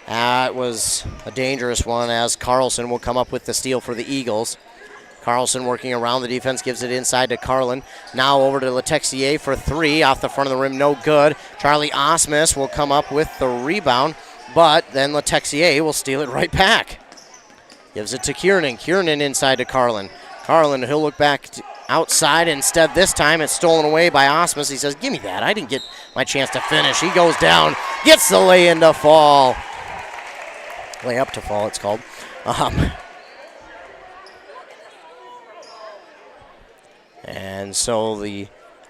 that was a dangerous one as Carlson will come up with the steal for the Eagles. Carlson working around the defense, gives it inside to Carlin. Now over to Letexier for 3 off the front of the rim, no good. Charlie Osmus will come up with the rebound, but then Letexier will steal it right back. Gives it to Kiernan. Kiernan inside to Carlin. Carlin, he'll look back outside. Instead, this time it's stolen away by Osmus. He says, give me that. I didn't get my chance to finish. He goes down, gets the lay-in to fall. Lay-up to fall, it's called. And so the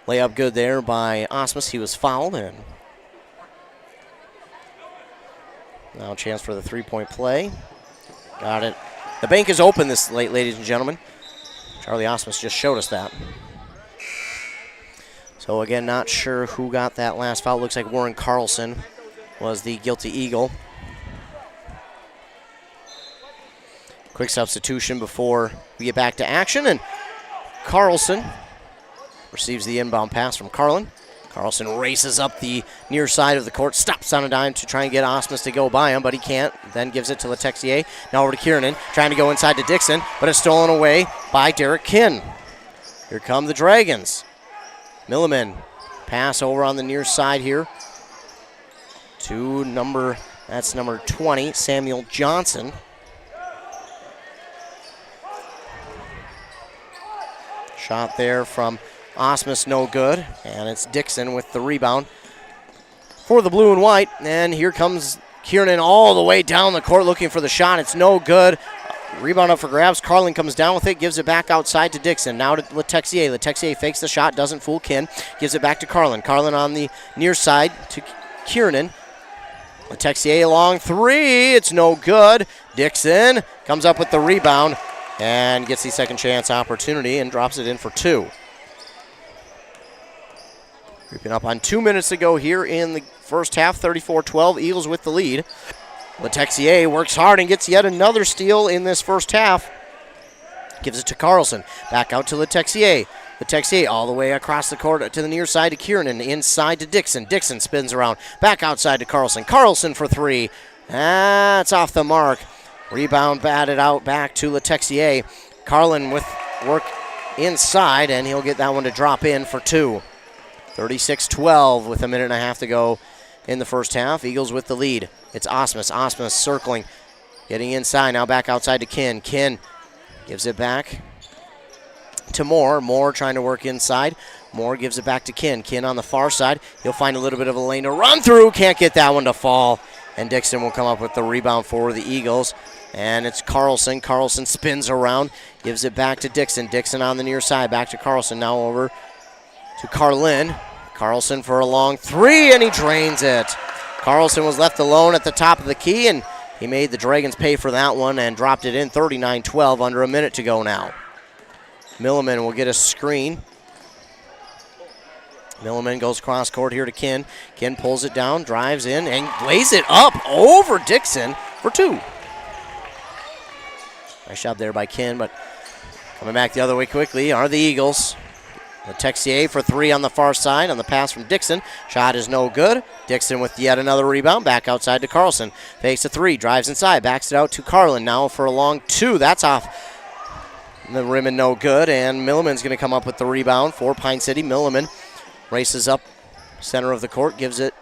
layup good there by Osmus. He was fouled, and now a chance for the three-point play. Got it. The bank is open this late, ladies and gentlemen. Charlie Osmus just showed us that. So again, not sure who got that last foul. Looks like Warren Carlson was the guilty Eagle. Quick substitution before we get back to action, and Carlson receives the inbound pass from Carlin. Carlson races up the near side of the court, stops on a dime to try and get Osmus to go by him, but he can't. Then gives it to Letexier. Now over to Kiernan, trying to go inside to Dixon, but it's stolen away by Derek Kin. Here come the Dragons. Milliman, pass over on the near side here to number 20, Samuel Johnson. Shot there from Osmus, no good, and it's Dixon with the rebound for the blue and white. And here comes Kiernan all the way down the court looking for the shot. It's no good. Rebound up for grabs. Carlin comes down with it, gives it back outside to Dixon. Now to Letexier. Letexier fakes the shot, doesn't fool Kin. Gives it back to Carlin. Carlin on the near side to Kiernan. Letexier long three. It's no good. Dixon comes up with the rebound and gets the second chance opportunity and drops it in for two. Creeping up on 2 minutes to go here in the first half. 34-12. Eagles with the lead. Letexier works hard and gets yet another steal in this first half. Gives it to Carlson. Back out to Letexier. Letexier all the way across the court to the near side to Kiernan. Inside to Dixon. Dixon spins around. Back outside to Carlson. Carlson for three. That's off the mark. Rebound batted out back to Letexier. Carlin with work inside, and he'll get that one to drop in for two. 36-12 with a minute and a half to go in the first half. Eagles with the lead. It's Osmus. Osmus circling. Getting inside. Now back outside to Kin. Kin gives it back to Moore. Moore trying to work inside. Moore gives it back to Kin. Kin on the far side. He'll find a little bit of a lane to run through. Can't get that one to fall. And Dixon will come up with the rebound for the Eagles. And it's Carlson. Carlson spins around. Gives it back to Dixon. Dixon on the near side. Back to Carlson. Now over to Carlin. Carlson for a long three, and he drains it. Carlson was left alone at the top of the key, and he made the Dragons pay for that one and dropped it in. 39-12, under a minute to go now. Milliman will get a screen. Milliman goes cross court here to Kin. Kin pulls it down, drives in, and lays it up over Dixon for two. Nice job there by Kin, but coming back the other way quickly are the Eagles. Letexier for three on the far side on the pass from Dixon. Shot is no good. Dixon with yet another rebound. Back outside to Carlson. Fakes a three. Drives inside. Backs it out to Carlin. Now for a long two. That's off the rim and no good. And Milliman's going to come up with the rebound for Pine City. Milliman races up center of the court. Gives it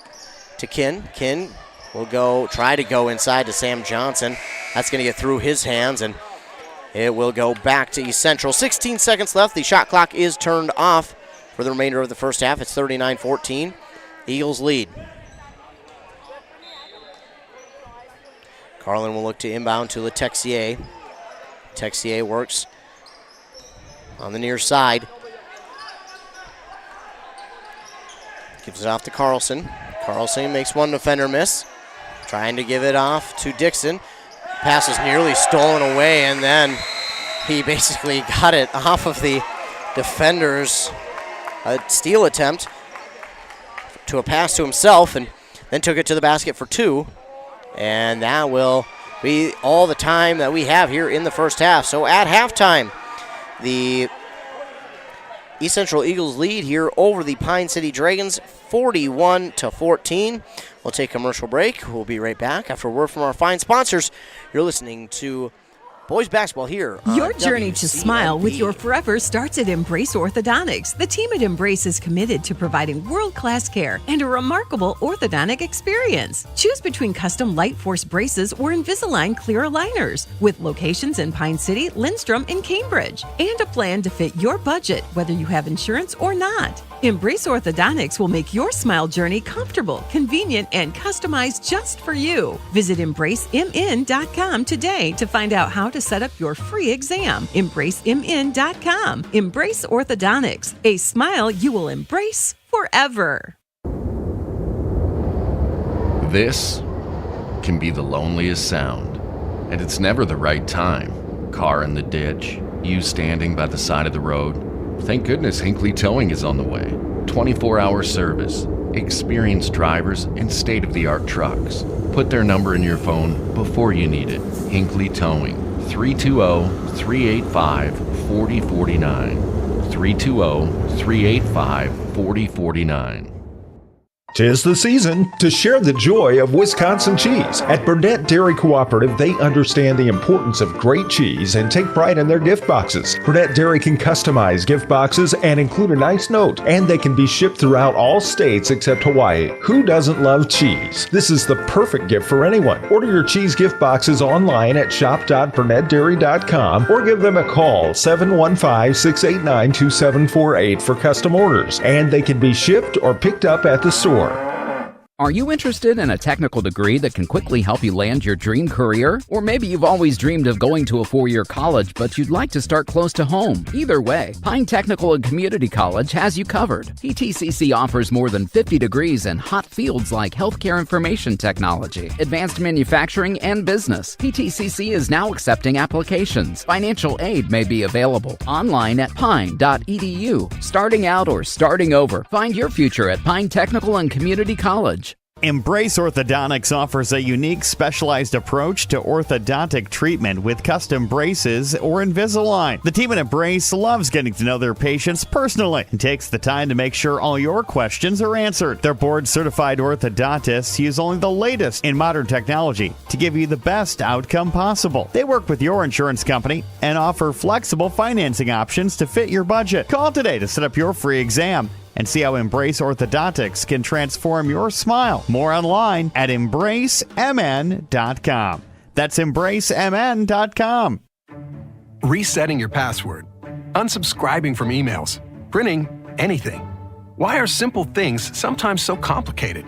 to Kin. Kin will try to go inside to Sam Johnson. That's going to get through his hands, and it will go back to East Central. 16 seconds left. The shot clock is turned off for the remainder of the first half. It's 39-14. Eagles lead. Carlin will look to inbound to Letexier. Letexier works on the near side. Gives it off to Carlson. Carlson makes one defender miss. Trying to give it off to Dixon. Pass is nearly stolen away, and then he basically got it off of the defender's steal attempt to a pass to himself, and then took it to the basket for two. And that will be all the time that we have here in the first half. So at halftime, the East Central Eagles lead here over the Pine City Dragons, 41-14. We'll take a commercial break. We'll be right back after a word from our fine sponsors. You're listening to boys basketball here. Your journey to smile with your forever starts at Embrace Orthodontics. The team at Embrace is committed to providing world-class care and a remarkable orthodontic experience. Choose between custom Light Force braces or Invisalign clear aligners with locations in Pine City, Lindstrom, and Cambridge, and a plan to fit your budget, whether you have insurance or not. Embrace Orthodontics will make your smile journey comfortable, convenient, and customized just for you. Visit EmbraceMN.com today to find out how to set up your free exam. EmbraceMN.com. Embrace Orthodontics, a smile you will embrace forever. This can be the loneliest sound, and it's never the right time. Car in the ditch, you standing by the side of the road. Thank goodness Hinckley Towing is on the way. 24-hour service, experienced drivers, and state-of-the-art trucks. Put their number in your phone before you need it. Hinckley Towing, 320-385-4049. 320-385-4049. 'Tis the season to share the joy of Wisconsin cheese. At Burnett Dairy Cooperative, they understand the importance of great cheese and take pride in their gift boxes. Burnett Dairy can customize gift boxes and include a nice note, and they can be shipped throughout all states except Hawaii. Who doesn't love cheese? This is the perfect gift for anyone. Order your cheese gift boxes online at shop.burnettdairy.com or give them a call, 715-689-2748 for custom orders, and they can be shipped or picked up at the store. Are you interested in a technical degree that can quickly help you land your dream career? Or maybe you've always dreamed of going to a 4-year college, but you'd like to start close to home. Either way, Pine Technical and Community College has you covered. PTCC offers more than 50 degrees in hot fields like healthcare information technology, advanced manufacturing, and business. PTCC is now accepting applications. Financial aid may be available online at pine.edu. Starting out or starting over, find your future at Pine Technical and Community College. Embrace Orthodontics offers a unique specialized approach to orthodontic treatment with custom braces or Invisalign. The team at Embrace loves getting to know their patients personally and takes the time to make sure all your questions are answered. Their board-certified orthodontists use only the latest in modern technology to give you the best outcome possible. They work with your insurance company and offer flexible financing options to fit your budget. Call today to set up your free exam and see how Embrace Orthodontics can transform your smile. More online at embracemn.com. That's embracemn.com. Resetting your password, unsubscribing from emails, printing anything. Why are simple things sometimes so complicated?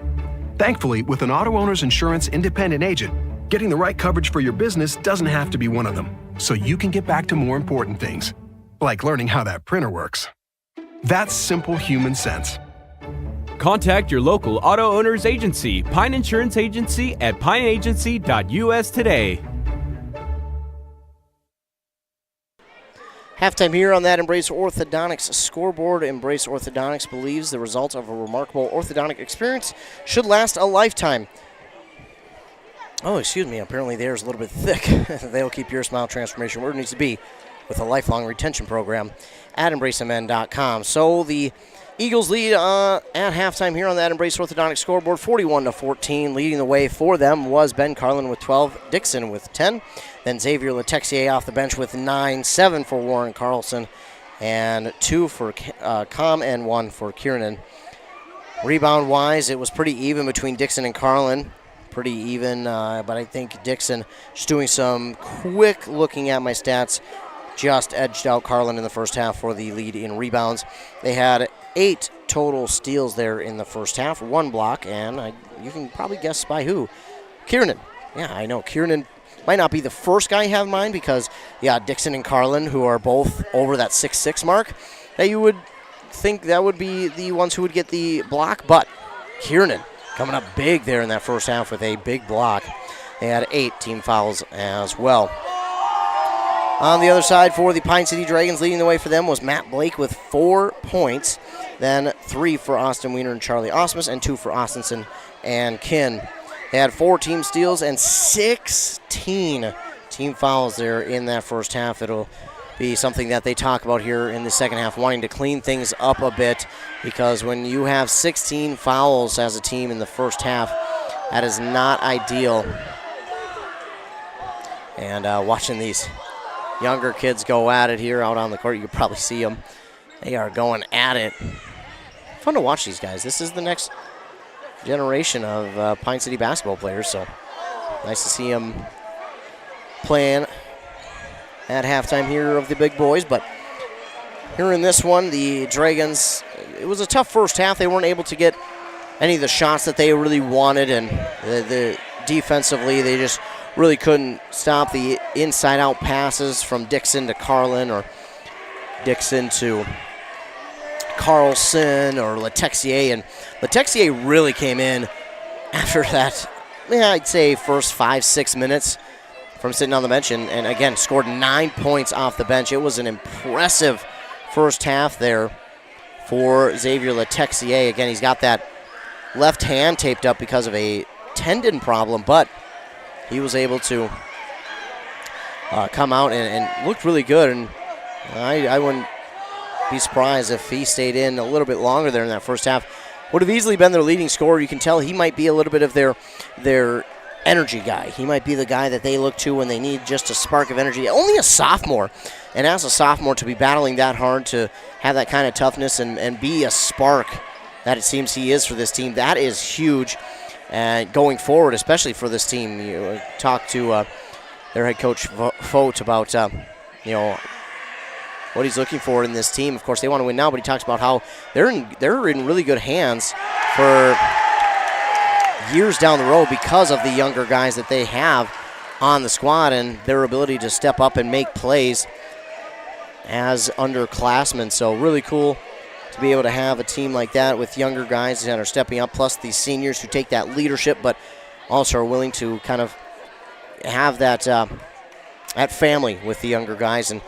Thankfully, with an Auto Owners Insurance independent agent, getting the right coverage for your business doesn't have to be one of them, so you can get back to more important things, like learning how that printer works. That's simple human sense. Contact your local auto owner's agency, Pine Insurance Agency, at pineagency.us today. Halftime here on that Embrace Orthodontics scoreboard. Embrace Orthodontics believes the result of a remarkable orthodontic experience should last a lifetime. Oh, excuse me. Apparently the air is a little bit thick. They'll keep your smile transformation where it needs to be with a lifelong retention program at embracemn.com. So the Eagles lead at halftime here on that Embrace Orthodontics scoreboard, 41-14. Leading the way for them was Ben Carlin with 12, Dixon with 10. Then Xavier Letexier off the bench with 9, 7 for Warren Carlson, and 2 for Com and 1 for Kiernan. Rebound-wise, it was pretty even between Dixon and Carlin. Pretty even, but I think Dixon, just doing some quick looking at my stats, just edged out Carlin in the first half for the lead in rebounds. They had 8 total steals there in the first half, 1 block, and you can probably guess by who. Kiernan. Yeah, I know. Kiernan might not be the first guy you have in mind because, yeah, Dixon and Carlin, who are both over that 6'6" mark, that you would think that would be the ones who would get the block, but Kiernan coming up big there in that first half with a big block. They had 8 team fouls as well. On the other side for the Pine City Dragons, leading the way for them was Matt Blake with 4 points. Then 3 for Austin Wiener and Charlie Osmus, and 2 for Austinson and Kin. They had 4 team steals and 16 team fouls there in that first half. It'll be something that they talk about here in the second half, wanting to clean things up a bit, because when you have 16 fouls as a team in the first half, that is not ideal. And watching these younger kids go at it here out on the court, you can probably see them. They are going at it. Fun to watch these guys. This is the next generation of Pine City basketball players, so nice to see them playing at halftime here of the big boys. But here in this one, the Dragons, it was a tough first half. They weren't able to get any of the shots that they really wanted, and the defensively, they just really couldn't stop the inside-out passes from Dixon to Carlin, or Dixon to Carlson, or Letexier. And Letexier really came in after that, I'd say, first 5-6 minutes from sitting on the bench, and again, scored 9 points off the bench. It was an impressive first half there for Xavier Letexier. Again, he's got that left hand taped up because of a tendon problem, but he was able to come out and looked really good, and I wouldn't be surprised if he stayed in a little bit longer there in that first half. Would have easily been their leading scorer. You can tell he might be a little bit of their energy guy. He might be the guy that they look to when they need just a spark of energy. Only a sophomore, and as a sophomore to be battling that hard, to have that kind of toughness and be a spark that it seems he is for this team, that is huge. And going forward, especially for this team, you talk to their head coach Fote about what he's looking for in this team. Of course, they want to win now, but he talks about how they're in really good hands for years down the road because of the younger guys that they have on the squad and their ability to step up and make plays as underclassmen. So really cool to be able to have a team like that with younger guys that are stepping up, plus these seniors who take that leadership but also are willing to kind of have that family with the younger guys and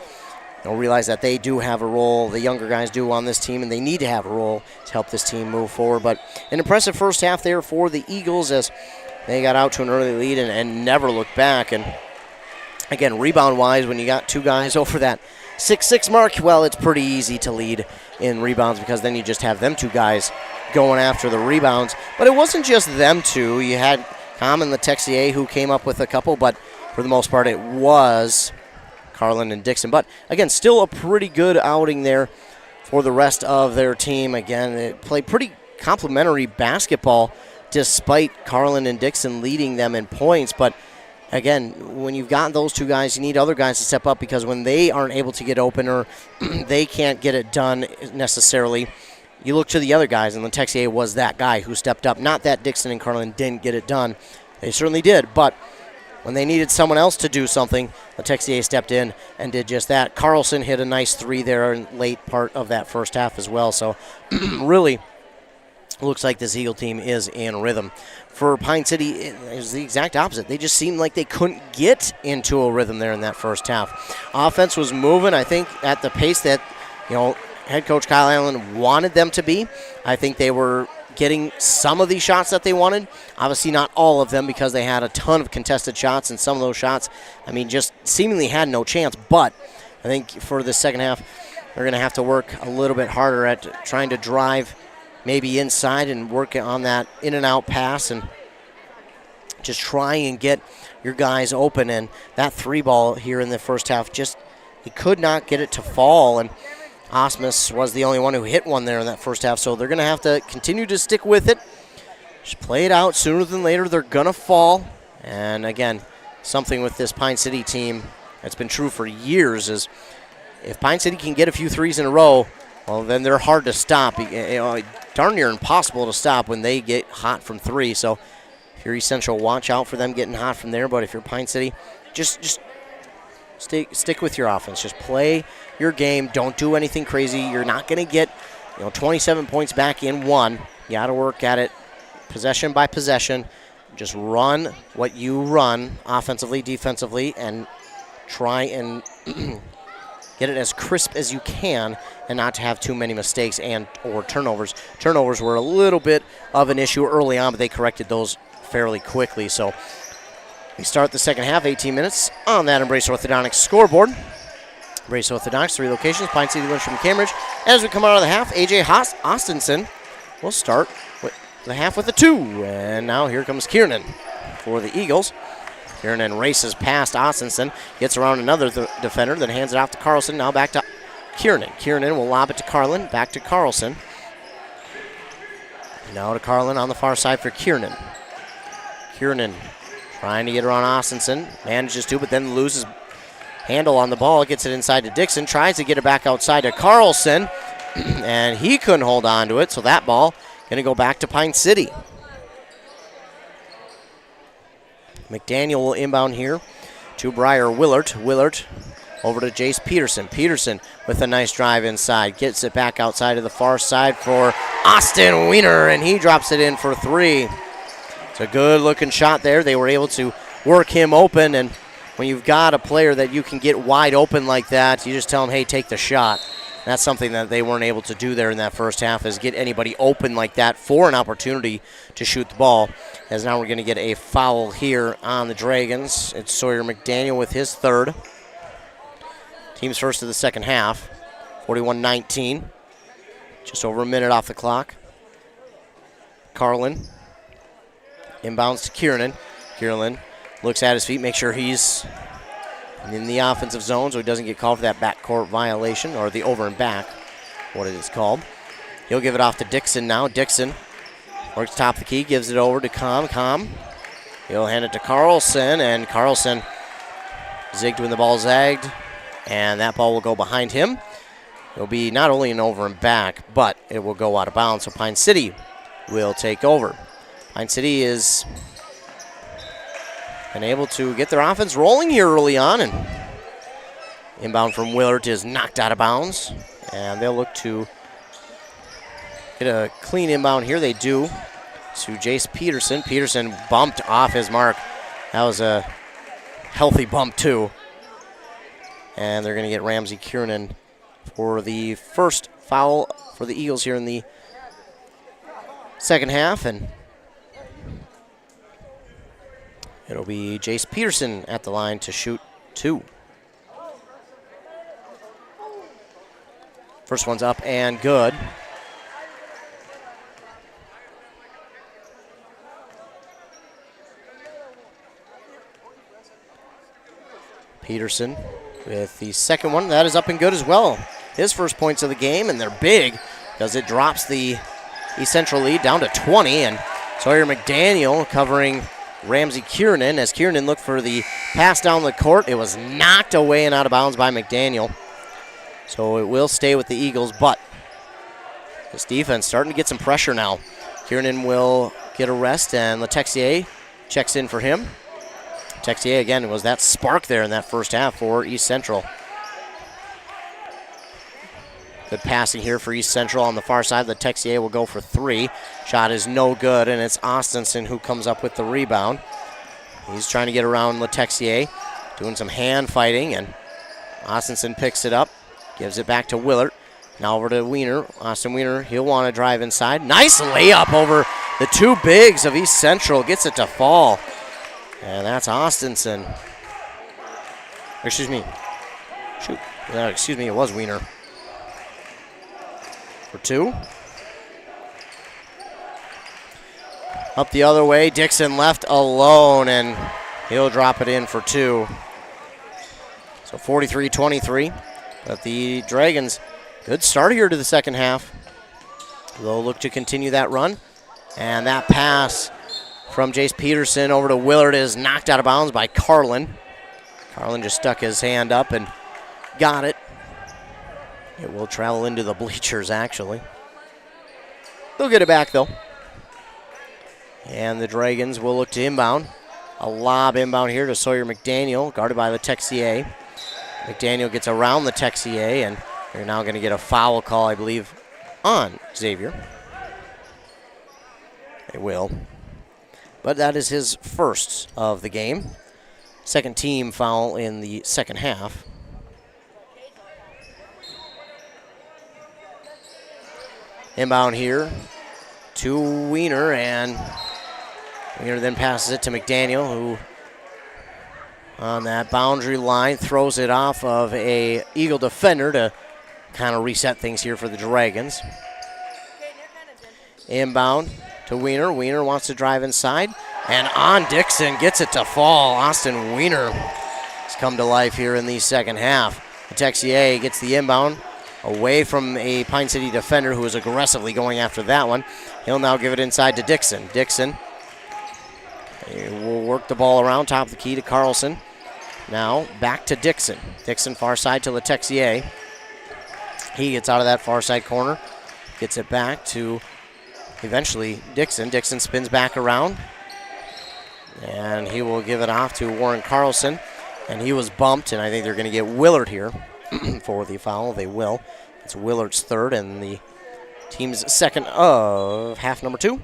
realize that they do have a role, the younger guys do on this team, and they need to have a role to help this team move forward. But an impressive first half there for the Eagles as they got out to an early lead and never looked back. And again, rebound-wise, when you got two guys over that 6'6" mark, well, it's pretty easy to lead in rebounds because then you just have them two guys going after the rebounds. But it wasn't just them two. You had Com and Letexier who came up with a couple, but for the most part it was Carlin and Dixon. But again, still a pretty good outing there for the rest of their team. Again, they played pretty complimentary basketball despite Carlin and Dixon leading them in points. But again, when you've got those two guys, you need other guys to step up because when they aren't able to get open or they can't get it done necessarily, you look to the other guys, and Letexier was that guy who stepped up. Not that Dixon and Carlin didn't get it done. They certainly did, but when they needed someone else to do something, Letexier stepped in and did just that. Carlson hit a nice three there in late part of that first half as well. So really looks like this Eagle team is in rhythm. For Pine City, it was the exact opposite. They just seemed like they couldn't get into a rhythm there in that first half. Offense was moving, I think, at the pace that, head coach Kyle Allen wanted them to be. I think they were getting some of these shots that they wanted. Obviously not all of them because they had a ton of contested shots, and some of those shots, just seemingly had no chance. But I think for the second half, they're going to have to work a little bit harder at trying to drive maybe inside and work on that in and out pass and just try and get your guys open. And that three ball here in the first half, he could not get it to fall. And Osmus was the only one who hit one there in that first half, so they're going to have to continue to stick with it. Just play it out. Sooner than later, they're going to fall. And again, something with this Pine City team that's been true for years is if Pine City can get a few threes in a row, well, then they're hard to stop. Darn near impossible to stop when they get hot from three. So if you're East Central, watch out for them getting hot from there. But if you're Pine City, just stick with your offense. Just play your game. Don't do anything crazy. You're not going to get 27 points back in one. You got to work at it possession by possession. Just run what you run offensively, defensively, and try and get it as crisp as you can and not to have too many mistakes or turnovers. Turnovers were a little bit of an issue early on, but they corrected those fairly quickly. So we start the second half, 18 minutes on that Embrace Orthodontics scoreboard. Embrace Orthodontics, 3 locations, Pine City, Lynchburg, and Cambridge. As we come out of the half, A.J. Austinson will start with the half with a 2. And now here comes Kiernan for the Eagles. Kiernan races past Austinson, gets around another defender, then hands it off to Carlson. Now back to Kiernan. Kiernan will lob it to Carlin, back to Carlson. Now to Carlin on the far side for Kiernan. Kiernan trying to get around Austinson, manages to, but then loses handle on the ball, gets it inside to Dixon, tries to get it back outside to Carlson, and he couldn't hold on to it, so that ball going to go back to Pine City. McDaniel will inbound here to Briar Willard. Willard over to Jace Peterson. Peterson with a nice drive inside, gets it back outside to the far side for Austin Wiener, and he drops it in for 3. It's a good-looking shot there. They were able to work him open, and when you've got a player that you can get wide open like that, you just tell him, hey, take the shot. That's something that they weren't able to do there in that first half, is get anybody open like that for an opportunity to shoot the ball. As now we're going to get a foul here on the Dragons. It's Sawyer McDaniel with his 3rd. Team's first of the second half, 41-19. Just over a minute off the clock. Carlin inbounds to Kiernan. Kiernan looks at his feet, make sure he's in the offensive zone so he doesn't get called for that backcourt violation, or the over and back, what it is called. He'll give it off to Dixon now. Dixon works top of the key, gives it over to Com. He'll hand it to Carlson, and Carlson zigged when the ball zagged, and that ball will go behind him. It'll be not only an over and back, but it will go out of bounds, so Pine City will take over. Pine City is been able to get their offense rolling here early on, and inbound from Willard is knocked out of bounds, and they'll look to get a clean inbound here. They do to Jace Peterson. Peterson bumped off his mark. That was a healthy bump too. And they're going to get Ramsey Kiernan for the first foul for the Eagles here in the second half, and it'll be Jace Peterson at the line to shoot 2. First one's up and good. Peterson with the second one. That is up and good as well. His first points of the game, and they're big because it drops the East Central lead down to 20, and Sawyer McDaniel covering Ramsey Kiernan as Kiernan looked for the pass down the court. It was knocked away and out of bounds by McDaniel. So it will stay with the Eagles, but this defense starting to get some pressure now. Kiernan will get a rest, and Letexier checks in for him. Texier, again, was that spark there in that first half for East Central. Good passing here for East Central on the far side. Letexier will go for 3. Shot is no good, and it's Austinson who comes up with the rebound. He's trying to get around Letexier, doing some hand fighting, and Austinson picks it up, gives it back to Willard. Now over to Wiener. Austin Wiener, he'll want to drive inside. Nice layup over the 2 bigs of East Central. Gets it to fall. And that's Austinson. Excuse me. Shoot. Excuse me, it was Wiener. For 2. Up the other way. Dixon left alone, and he'll drop it in for 2. So 43-23. But the Dragons, good start here to the second half. They'll look to continue that run. And that pass from Jace Peterson over to Willard is knocked out of bounds by Carlin. Carlin just stuck his hand up and got it. It will travel into the bleachers, actually. They'll get it back, though. And the Dragons will look to inbound. A lob inbound here to Sawyer McDaniel, guarded by Letexier. McDaniel gets around Letexier, and they're now going to get a foul call, I believe, on Xavier. They will. But that is his first of the game. Second team foul in the second half. Inbound here to Wiener, and Wiener then passes it to McDaniel, who on that boundary line throws it off of a Eagle defender to kind of reset things here for the Dragons. Inbound to Wiener. Wiener wants to drive inside, and on Dixon gets it to fall. Austin Wiener has come to life here in the second half. Texier gets the inbound away from a Pine City defender who is aggressively going after that one. He'll now give it inside to Dixon. Dixon will work the ball around, top of the key to Carlson. Now back to Dixon. Dixon far side to Letexier. He gets out of that far side corner, gets it back to eventually Dixon. Dixon spins back around, and he will give it off to Warren Carlson, and he was bumped, and I think they're going to get Willard here for the foul. They will. It's Willard's third and the team's second of half number 2.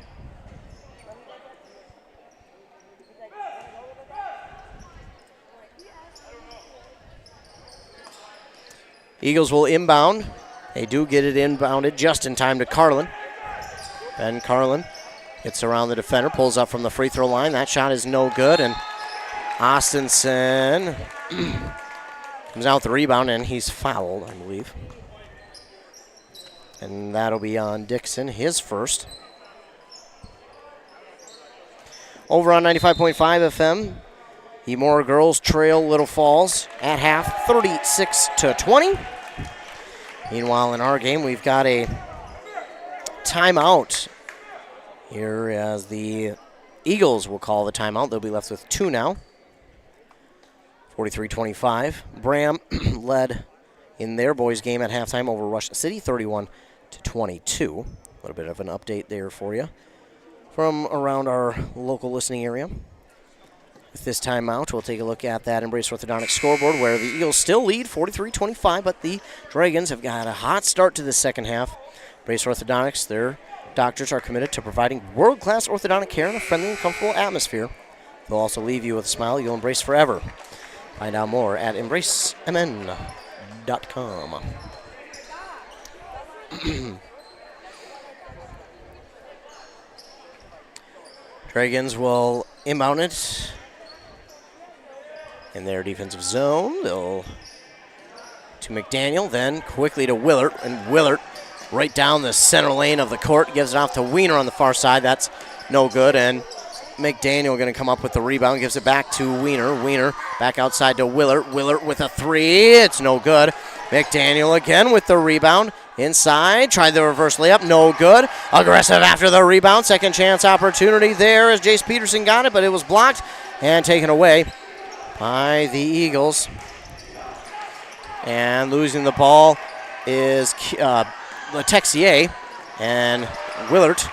Eagles will inbound. They do get it inbounded just in time to Carlin. Ben Carlin gets around the defender, pulls up from the free throw line. That shot is no good, and Austinson comes out with the rebound, and he's fouled, I believe. And that'll be on Dixon, his first. Over on 95.5 FM, the Moore girls trail Little Falls at half, 36-20. Meanwhile, in our game, we've got a timeout here as the Eagles will call the timeout. They'll be left with 2 now. 43-25. Bram led in their boys game at halftime over Rush City, 31-22. A little bit of an update there for you from around our local listening area. With this timeout, we'll take a look at that Embrace Orthodontics scoreboard where the Eagles still lead 43-25, but the Dragons have got a hot start to the second half. Embrace Orthodontics, their doctors are committed to providing world-class orthodontic care in a friendly and comfortable atmosphere. They'll also leave you with a smile you'll embrace forever. Find out more at embracemn.com. Dragons will inbound it in their defensive zone. They'll to McDaniel, then quickly to Willert, and Willert right down the center lane of the court, gives it off to Wiener on the far side. That's no good, and McDaniel going to come up with the rebound, gives it back to Wiener. Wiener back outside to Willert. Willert with a three. It's no good. McDaniel again with the rebound. Inside, tried the reverse layup, no good. Aggressive after the rebound. Second chance opportunity there as Jace Peterson got it, but it was blocked and taken away by the Eagles. And losing the ball is Letexier, and Willert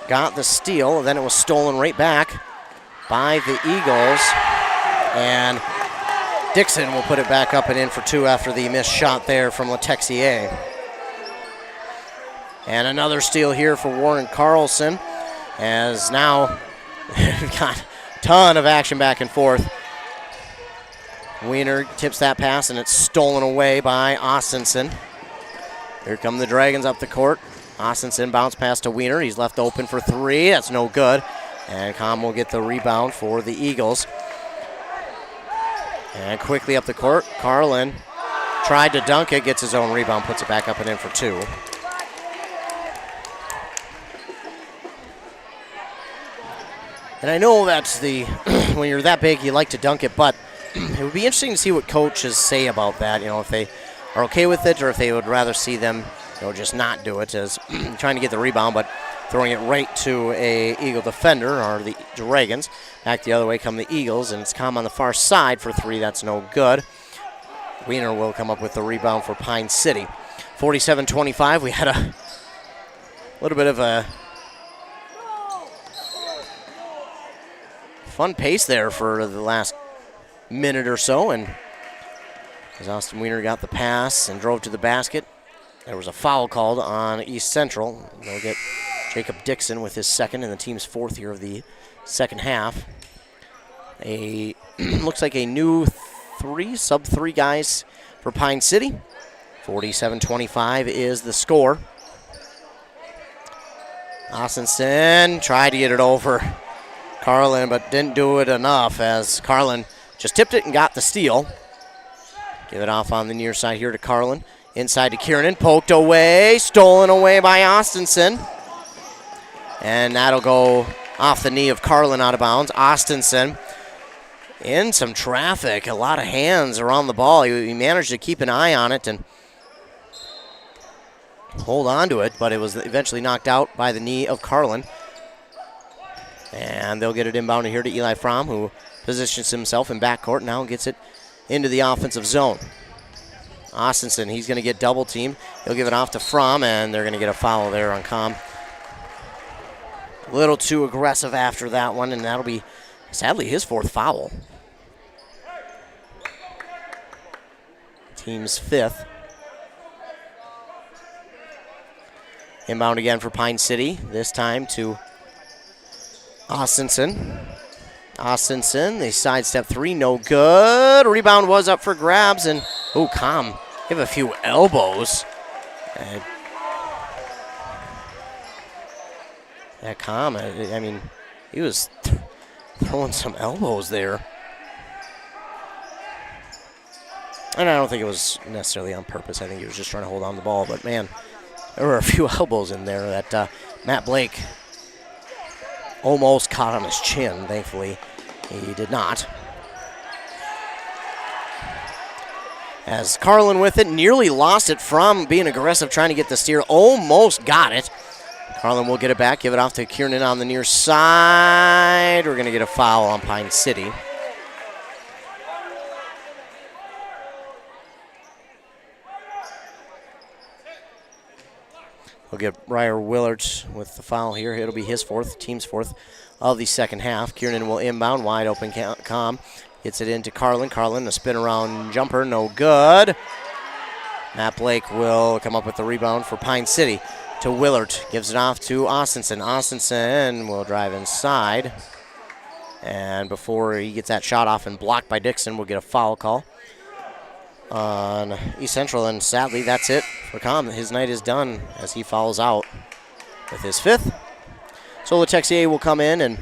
got the steal. Then it was stolen right back by the Eagles. And Dixon will put it back up and in for two after the missed shot there from Letexier. And another steal here for Warren Carlson, as now we've got a ton of action back and forth. Wiener tips that pass, and it's stolen away by Austinson. Here come the Dragons up the court. Austinson bounce pass to Wiener. He's left open for three. That's no good. And Com will get the rebound for the Eagles. And quickly up the court, Carlin tried to dunk it, gets his own rebound, puts it back up and in for two. And I know that's when you're that big, you like to dunk it, but it would be interesting to see what coaches say about that. You know, if they are okay with it, or if they would rather see them, just not do it, as trying to get the rebound, but throwing it right to a Eagle defender, or the Dragons. Back the other way come the Eagles, and it's Com on the far side for three. That's no good. Wiener will come up with the rebound for Pine City. 47-25. We had a little bit of a fun pace there for the last minute or so, and as Austin Wiener got the pass and drove to the basket, there was a foul called on East Central. They'll get Jacob Dixon with his second and the team's fourth here of the second half. Looks like a new sub-3 guys for Pine City. 47-25 is the score. Austinson tried to get it over Carlin, but didn't do it enough, as Carlin just tipped it and got the steal. Give it off on the near side here to Carlin. Inside to Kiernan, poked away, stolen away by Austinson. And that'll go off the knee of Carlin out of bounds. Austinson in some traffic, a lot of hands around the ball. He managed to keep an eye on it and hold on to it, but it was eventually knocked out by the knee of Carlin. And they'll get it inbounded here to Eli Fromm, who positions himself in backcourt, now gets it into the offensive zone. Austinson, he's going to get double teamed. He'll give it off to Fromm, and they're going to get a foul there on Com. A little too aggressive after that one, and that'll be, sadly, his fourth foul. Team's fifth. Inbound again for Pine City, this time to Austinson. Austinson, they sidestep three, no good. Rebound was up for grabs, and Com give a few elbows. Com, I mean, he was throwing some elbows there. And I don't think it was necessarily on purpose. I think he was just trying to hold on the ball. But, man, there were a few elbows in there that Matt Blake almost caught on his chin. Thankfully, he did not. As Carlin with it, nearly lost it from being aggressive, trying to get the steal. Almost got it. Carlin will get it back, give it off to Kiernan on the near side. We're going to get a foul on Pine City. We'll get Ryer Willard with the foul here. It'll be his fourth, team's fourth of the second half. Kiernan will inbound, wide open Com. Gets it into Carlin. Carlin, a spin around jumper, no good. Matt Blake will come up with the rebound for Pine City to Willard. Gives it off to Austinson. Austinson will drive inside. And before he gets that shot off and blocked by Dixon, we'll get a foul call on East Central. And sadly, that's it for Com. His night is done as he fouls out with his fifth. So Letexier will come in, and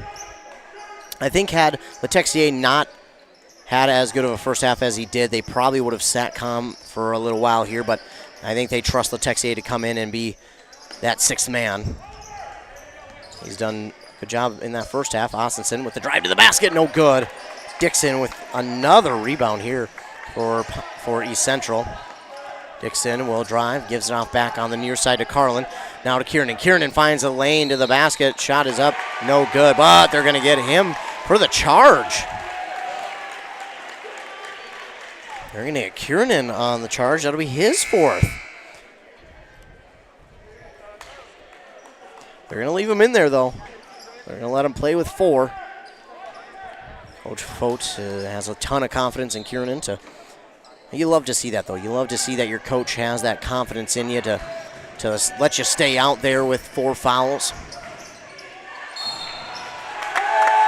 I think had Letexier not had as good of a first half as he did, they probably would have sat Com for a little while here, but I think they trust Letexier to come in and be that sixth man. He's done a good job in that first half. Austinson with the drive to the basket, no good. Dixon with another rebound here for East Central. Dixon will drive, gives it off back on the near side to Carlin. Now to Kiernan. Kiernan finds a lane to the basket. Shot is up, no good, but they're going to get him for the charge. They're going to get Kiernan on the charge. That'll be his fourth. They're going to leave him in there, though. They're going to let him play with 4. Coach Fote has a ton of confidence in Kiernan. You love to see that, though. You love to see that your coach has that confidence in you to let you stay out there with 4 fouls.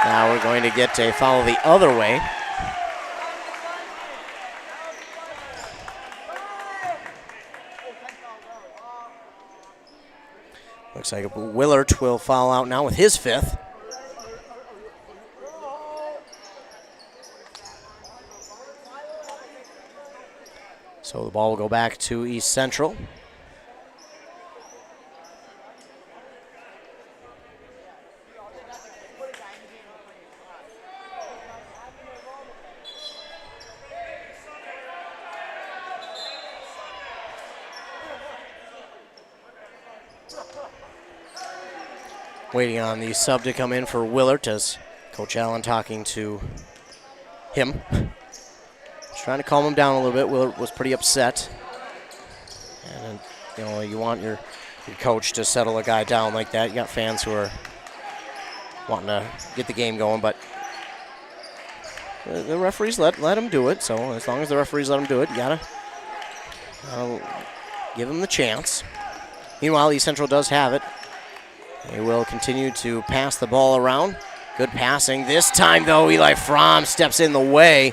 Now we're going to get a foul the other way. Looks like Willard will foul out now with his 5th. So the ball will go back to East Central. Waiting on the sub to come in for Willard as Coach Allen talking to him. Just trying to calm him down a little bit. Willard was pretty upset. And you want your coach to settle a guy down like that. You got fans who are wanting to get the game going, but the referees let him do it. So as long as the referees let him do it, you gotta give him the chance. Meanwhile, East Central does have it. They will continue to pass the ball around. Good passing. This time, though, Eli Fromm steps in the way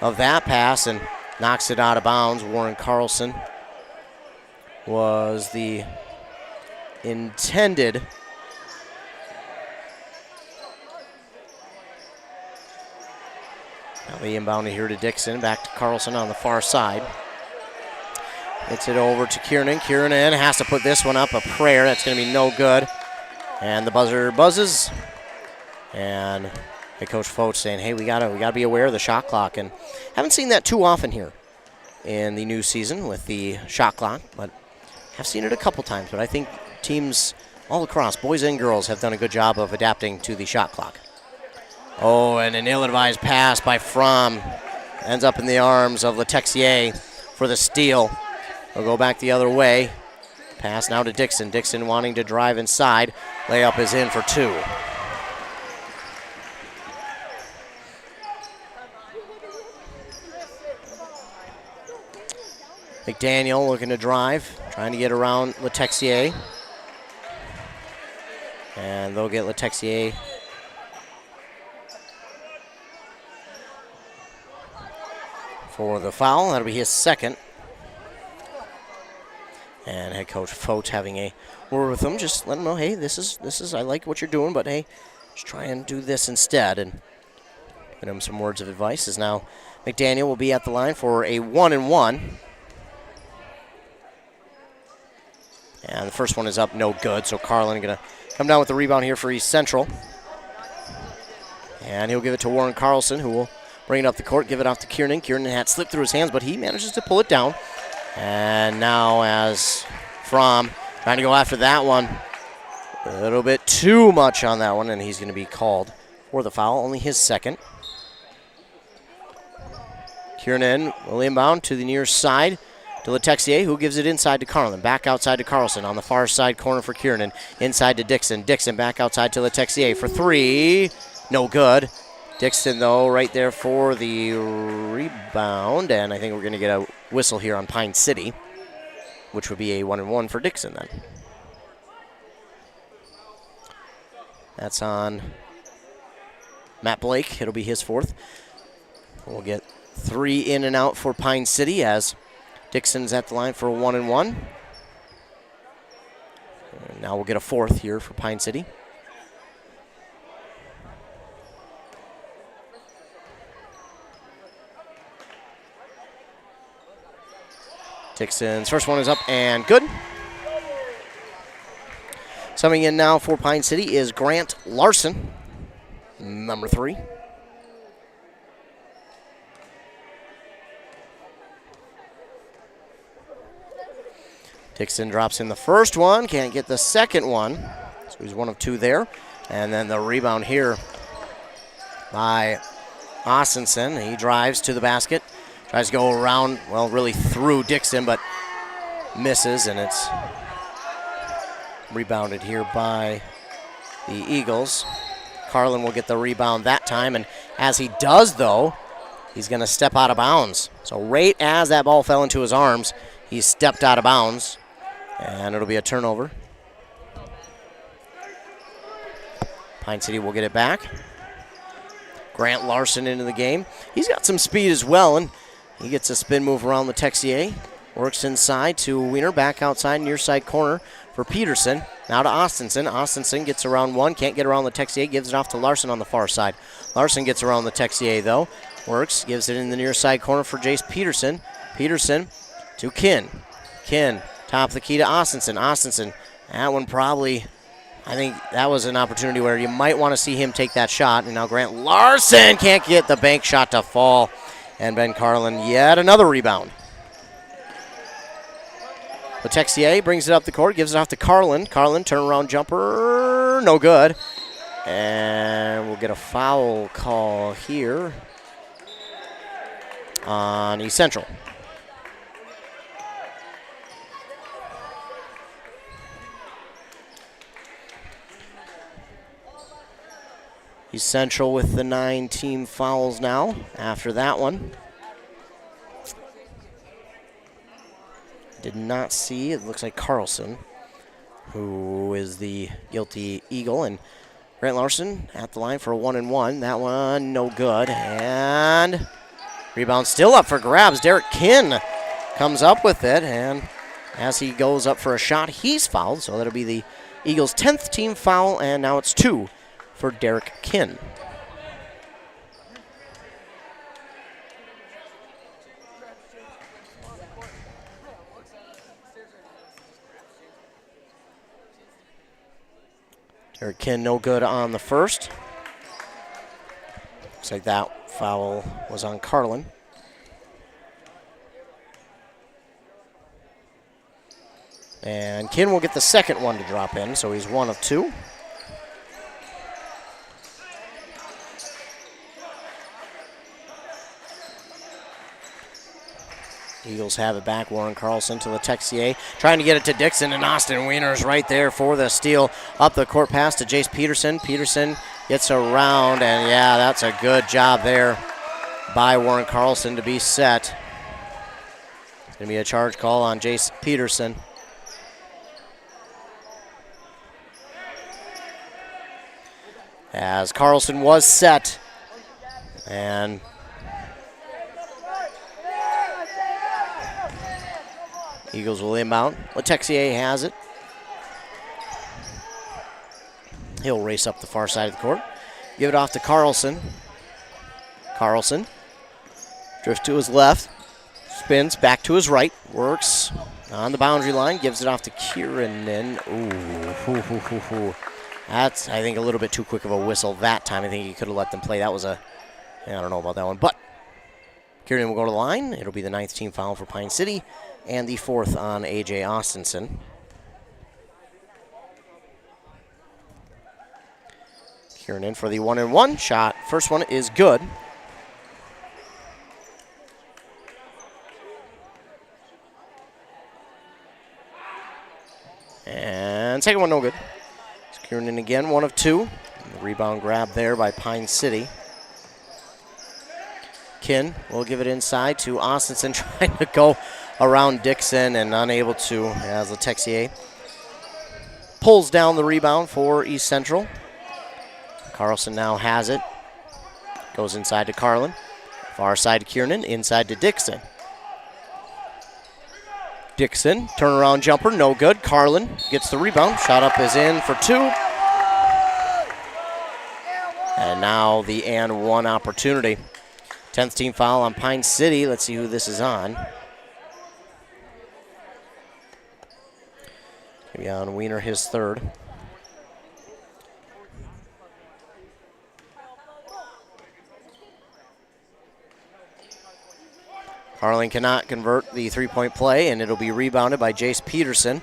of that pass and knocks it out of bounds. Warren Carlson was the intended now the inbound here to Dixon. Back to Carlson on the far side. Gets it over to Kiernan. Kiernan has to put this one up a prayer. That's going to be no good. And the buzzer buzzes. And hey, Coach Fote saying, hey, we gotta be aware of the shot clock. And haven't seen that too often here in the new season with the shot clock, but have seen it a couple times. But I think teams all across, boys and girls, have done a good job of adapting to the shot clock. Oh, and an ill-advised pass by Fromm. Ends up in the arms of Letexier for the steal. They'll go back the other way. Pass now to Dixon. Dixon wanting to drive inside. Layup is in for 2. McDaniel looking to drive, trying to get around Letexier. And they'll get Letexier for the foul. That'll be his second. And head coach Fote having a word with him, just let him know, hey, this is I like what you're doing, but hey, just try and do this instead. And giving him some words of advice. As now McDaniel will be at the line for a 1-and-1. And the first one is up, no good. So Carlin going to come down with the rebound here for East Central. And he'll give it to Warren Carlson, who will bring it up the court, give it off to Kiernan. Kiernan had slipped through his hands, but he manages to pull it down. And now as Fromm trying to go after that one, a little bit too much on that one, and he's going to be called for the foul, only his second. Kiernan will inbound to the near side to Letexier, who gives it inside to Carlin. Back outside to Carlson on the far side corner for Kiernan. Inside to Dixon. Dixon back outside to Letexier for 3. No good. Dixon, though, right there for the rebound. And I think we're going to get a whistle here on Pine City, which would be a 1-and-1 for Dixon then. That's on Matt Blake. It'll be his 4th. We'll get 3 in and out for Pine City as Dixon's at the line for a 1-and-1. And now we'll get a 4th here for Pine City. Dixon's first one is up and good. Coming in now for Pine City is Grant Larson, number 3. Dixon drops in the first one, can't get the second one, so he's 1 of 2 there. And then the rebound here by Austinson. He drives to the basket, tries to go around, well, really through Dixon, but misses, and it's rebounded here by the Eagles. Carlin will get the rebound that time, and as he does, though, he's going to step out of bounds. So right as that ball fell into his arms, he stepped out of bounds, and it'll be a turnover. Pine City will get it back. Grant Larson into the game. He's got some speed as well, and he gets a spin move around Letexier. Works inside to Wiener, back outside near side corner for Peterson. Now to Austinson. Austinson gets around 1, can't get around Letexier, gives it off to Larson on the far side. Larson gets around Letexier though. Works, gives it in the near side corner for Jace Peterson. Peterson to Kin. Kin, top of the key to Austinson. Austinson, that one probably, I think that was an opportunity where you might want to see him take that shot. And now Grant Larson can't get the bank shot to fall. And Ben Carlin, yet another rebound. Letexier brings it up the court, gives it off to Carlin. Carlin, turnaround jumper, no good. And we'll get a foul call here on East Central. East Central with the 9 team fouls now after that one. Did not see, it looks like Carlson, who is the guilty Eagle, and Grant Larson at the line for a 1-and-1. That one no good, and rebound still up for grabs. Derek Kin comes up with it, and as he goes up for a shot, he's fouled, so that'll be the Eagles' 10th team foul, and now it's 2 for Derek Kin. Derek Kin no good on the first. Looks like that foul was on Carlin. And Kin will get the second one to drop in, so he's 1 of 2. Eagles have it back. Warren Carlson to Letexier, trying to get it to Dixon, and Austin Wiener's right there for the steal. Up the court pass to Jace Peterson. Peterson gets around, and yeah, that's a good job there by Warren Carlson to be set. It's going to be a charge call on Jace Peterson. As Carlson was set, and Eagles will inbound. Letexier has it. He'll race up the far side of the court. Give it off to Carlson. Carlson drifts to his left. Spins back to his right. Works on the boundary line. Gives it off to Kiernan. Ooh. That's, I think, a little bit too quick of a whistle that time. I think he could have let them play. That was I don't know about that one. But Kiernan will go to the line. It'll be the 9th team foul for Pine City, and the 4th on A.J. Austinson. Kiernan for the 1-and-1 shot. First one is good. second one no good. It's Kiernan again, 1 of 2. The rebound grab there by Pine City. Kin will give it inside to Austinson, trying to go around Dixon and unable to, as Letexier pulls down the rebound for East Central. Carlson now has it. Goes inside to Carlin. Far side to Kiernan, inside to Dixon. Dixon, turnaround jumper, no good. Carlin gets the rebound. Shot up is in for 2. And now the and 1 opportunity. 10th team foul on Pine City. Let's see who this is on. Maybe on Wiener, his 3rd. Carlin cannot convert the 3-point play, and it'll be rebounded by Jace Peterson.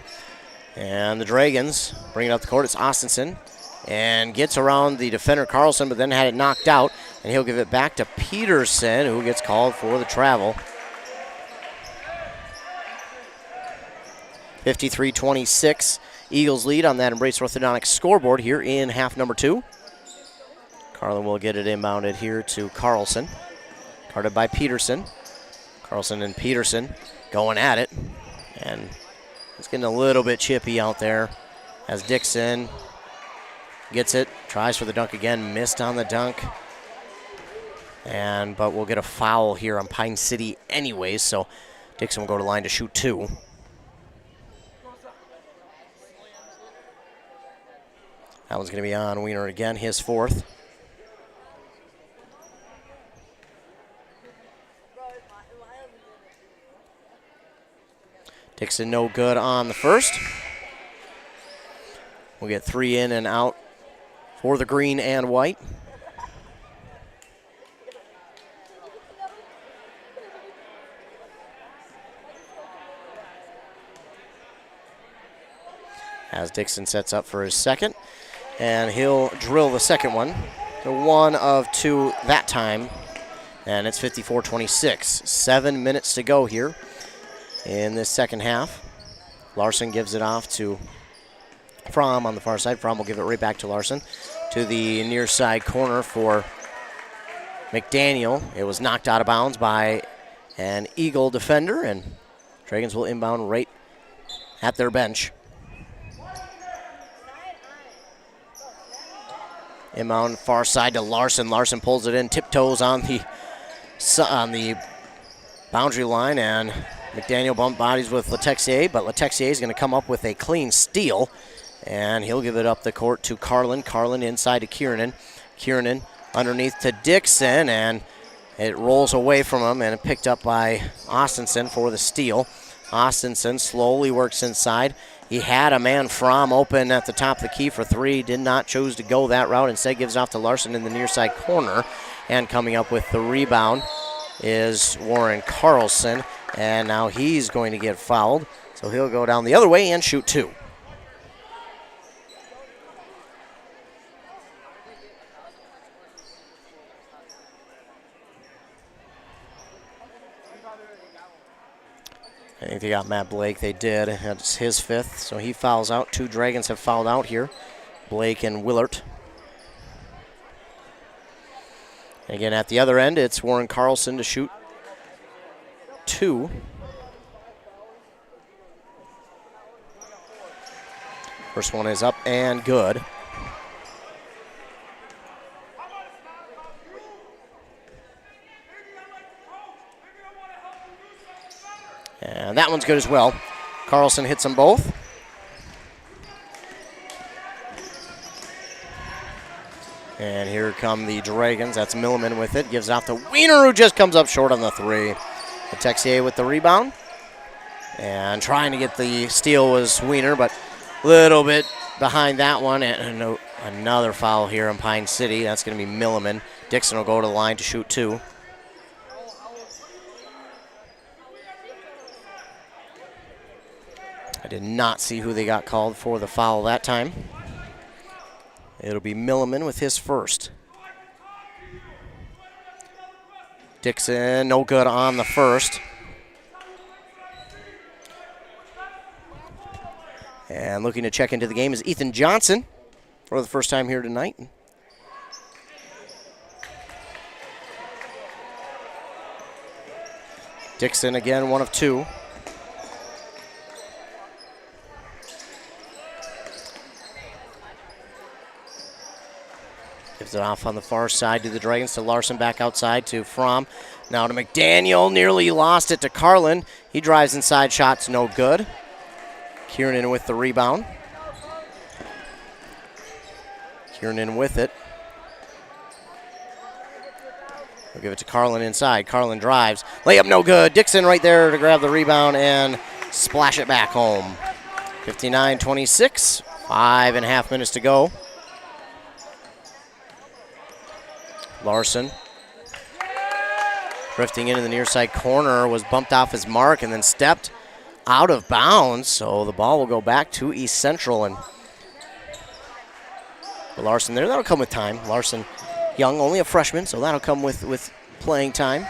And the Dragons bring it up the court. It's Austinson. And gets around the defender Carlson, but then had it knocked out. And he'll give it back to Peterson, who gets called for the travel. 53-26. Eagles lead on that Embrace Orthodontics scoreboard here in half number 2. Carlin will get it inbounded here to Carlson. Guarded by Peterson. Carlson and Peterson going at it. And it's getting a little bit chippy out there as Dixon gets it, tries for the dunk again, missed on the dunk. But we'll get a foul here on Pine City anyways, so Dixon will go to line to shoot 2. That one's going to be on Wiener again, his 4th. Dixon no good on the first. We'll get 3 in and out for the green and white. As Dixon sets up for his second, and he'll drill the second one. The 1 of 2 that time, and it's 54-26. 7 minutes to go here in this second half. Larson gives it off to Fromm on the far side. Fromm will give it right back to Larson to the near side corner for McDaniel. It was knocked out of bounds by an Eagle defender, and Dragons will inbound right at their bench. Inbound far side to Larson. Larson pulls it in, tiptoes on the boundary line, and McDaniel bump bodies with Letexier, but Letexier is going to come up with a clean steal, and he'll give it up the court to Carlin. Carlin inside to Kiernan. Kiernan underneath to Dixon, and it rolls away from him, and picked up by Austinson for the steal. Austinson slowly works inside. He had a man Fromm open at the top of the key for 3. Did not choose to go that route. Instead gives off to Larson in the near side corner. And coming up with the rebound is Warren Carlson. And now he's going to get fouled. So he'll go down the other way and shoot 2. I think they got Matt Blake. They did. That's his 5th, so he fouls out. 2 Dragons have fouled out here, Blake and Willert. And again, at the other end, it's Warren Carlson to shoot 2. First one is up and good. And that one's good as well. Carlson hits them both. And here come the Dragons. That's Milliman with it. Gives off to Wiener, who just comes up short on the 3. Texier with the rebound. And trying to get the steal was Wiener, but a little bit behind that one. And another foul here in Pine City. That's going to be Milliman. Dixon will go to the line to shoot 2. I did not see who they got called for the foul that time. It'll be Milliman with his 1st. Dixon, no good on the 1st. And looking to check into the game is Ethan Johnson for the first time here tonight. Dixon again, 1 of 2. Gives it off on the far side to the Dragons, to Larson, back outside to Fromm. Now to McDaniel, nearly lost it to Carlin. He drives inside, shots no good. Kiernan with the rebound. Kiernan with it. We'll give it to Carlin inside. Carlin drives. Layup no good. Dixon right there to grab the rebound and splash it back home. 59-26. 5.5 minutes to go. Larson drifting into the near side corner, was bumped off his mark and then stepped out of bounds. So the ball will go back to East Central. And Larson there, that'll come with time. Larson young, only a freshman, so that'll come with playing time.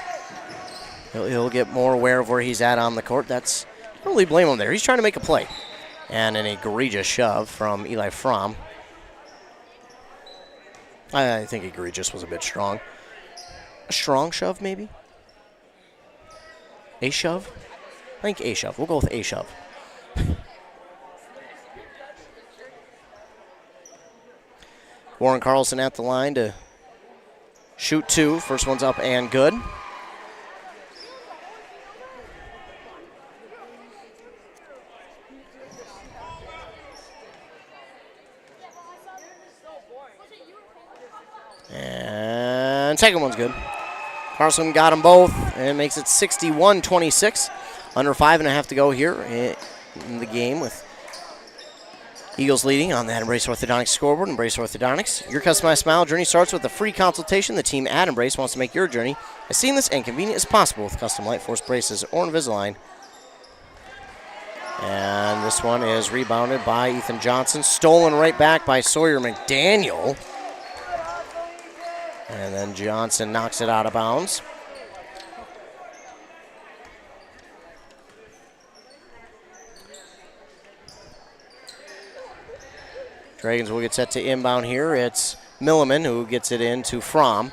He'll get more aware of where he's at on the court. I don't really blame him there. He's trying to make a play. And an egregious shove from Eli Fromm. I think egregious was a bit strong. A strong shove, maybe? A shove? I think a shove. We'll go with a shove. Warren Carlson at the line to shoot 2. First one's up and good. And second one's good. Carlson got them both and makes it 61-26. Under 5.5 to go here in the game, with Eagles leading on that Embrace Orthodontics scoreboard. Embrace Orthodontics. Your customized smile journey starts with a free consultation. The team at Embrace wants to make your journey as seamless and convenient as possible with custom Light Force braces or Invisalign. And this one is rebounded by Ethan Johnson. Stolen right back by Sawyer McDaniel. And then Johnson knocks it out of bounds. Dragons will get set to inbound here. It's Milliman who gets it in to Fromm.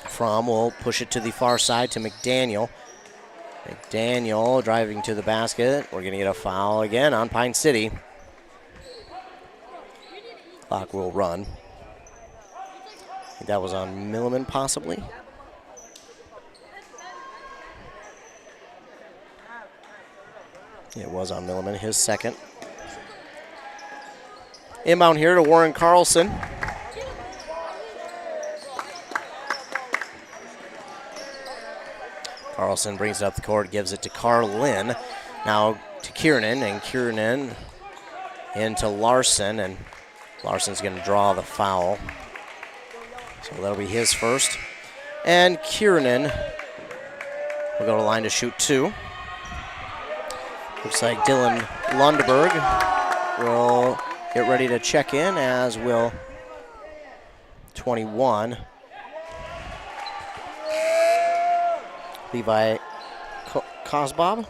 Fromm will push it to the far side to McDaniel. McDaniel driving to the basket. We're going to get a foul again on Pine City. Clock will run. I think that was on Milliman, possibly. It was on Milliman, his second. Inbound here to Warren Carlson. Carlson brings it up the court, gives it to Carlin. Now to Kiernan, and Kiernan into Larson, and Larson's going to draw the foul. So that'll be his first. And Kiernan will go to the line to shoot 2. Looks like Dylan Lundberg will get ready to check in, as will 21. Levi Cosbob.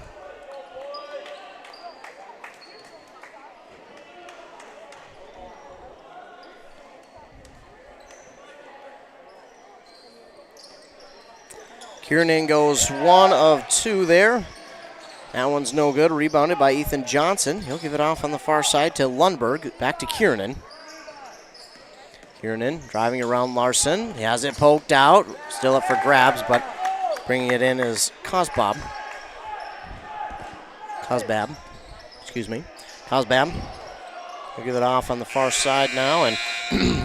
Kiernan goes 1 of 2 there. That one's no good. Rebounded by Ethan Johnson. He'll give it off on the far side to Lundberg. Back to Kiernan. Kiernan driving around Larson. He has it poked out. Still up for grabs, but bringing it in is Cosbab. Cosbab. He'll give it off on the far side now, and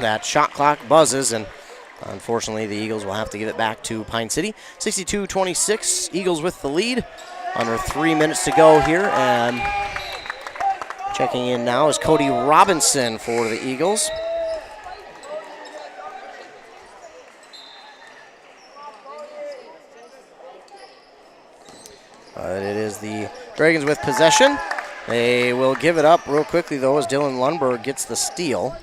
that shot clock buzzes, and unfortunately the Eagles will have to give it back to Pine City. 62-26, Eagles with the lead. Under 3 minutes to go here, and checking in now is Cody Robinson for the Eagles. But it is the Dragons with possession. They will give it up real quickly, though, as Dylan Lundberg gets the steal.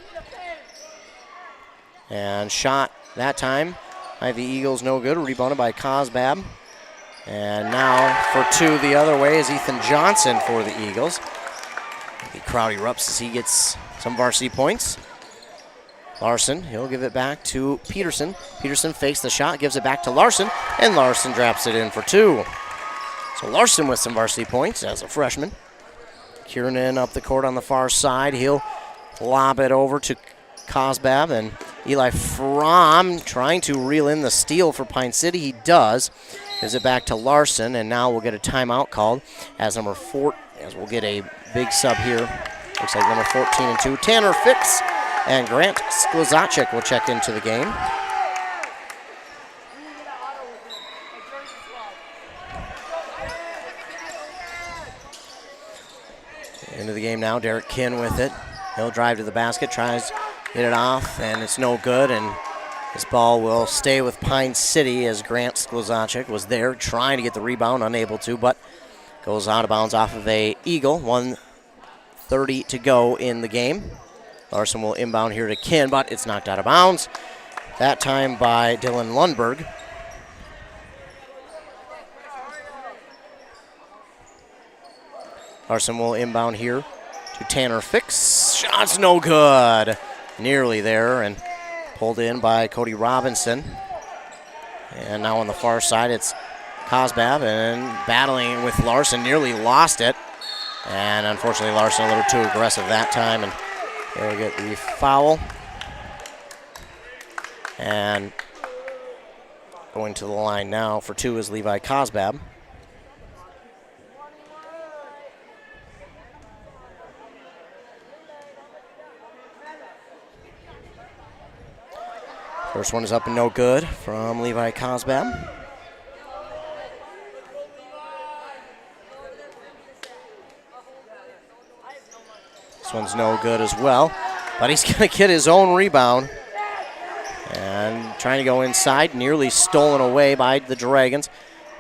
And shot that time by the Eagles, no good. Rebounded by Cosbab. And now for two the other way is Ethan Johnson for the Eagles. The crowd erupts as he gets some varsity points. Larson, he'll give it back to Peterson. Peterson fakes the shot, gives it back to Larson, and Larson drops it in for two. So Larson with some varsity points as a freshman. Kiernan up the court on the far side. He'll lob it over to Cosbab, and Eli Fromm trying to reel in the steal for Pine City. He does. Gives it back to Larson, and now we'll get a timeout called as as we'll get a big sub here. Looks like number 14 and 2, Tanner Fix, and Grant Sklizacek will check into the game. Into the game now, Derek Kinn with it. He'll drive to the basket, tries to get it off, and it's no good, and this ball will stay with Pine City as Grant Sklizacek was there trying to get the rebound, unable to, but goes out of bounds off of a Eagle. 1:30 to go in the game. Larson will inbound here to Kinn, but it's knocked out of bounds. That time by Dylan Lundberg. Larson will inbound here to Tanner Fix. Shot's no good. Nearly there and pulled in by Cody Robinson. And now on the far side it's Cosbab and battling with Larson. Nearly lost it. And unfortunately Larson a little too aggressive that time, and he'll get the foul. And going to the line now for two is Levi Cosbab. First one is up and no good from Levi Cosbab. This one's no good as well, but he's going to get his own rebound. And trying to go inside, nearly stolen away by the Dragons.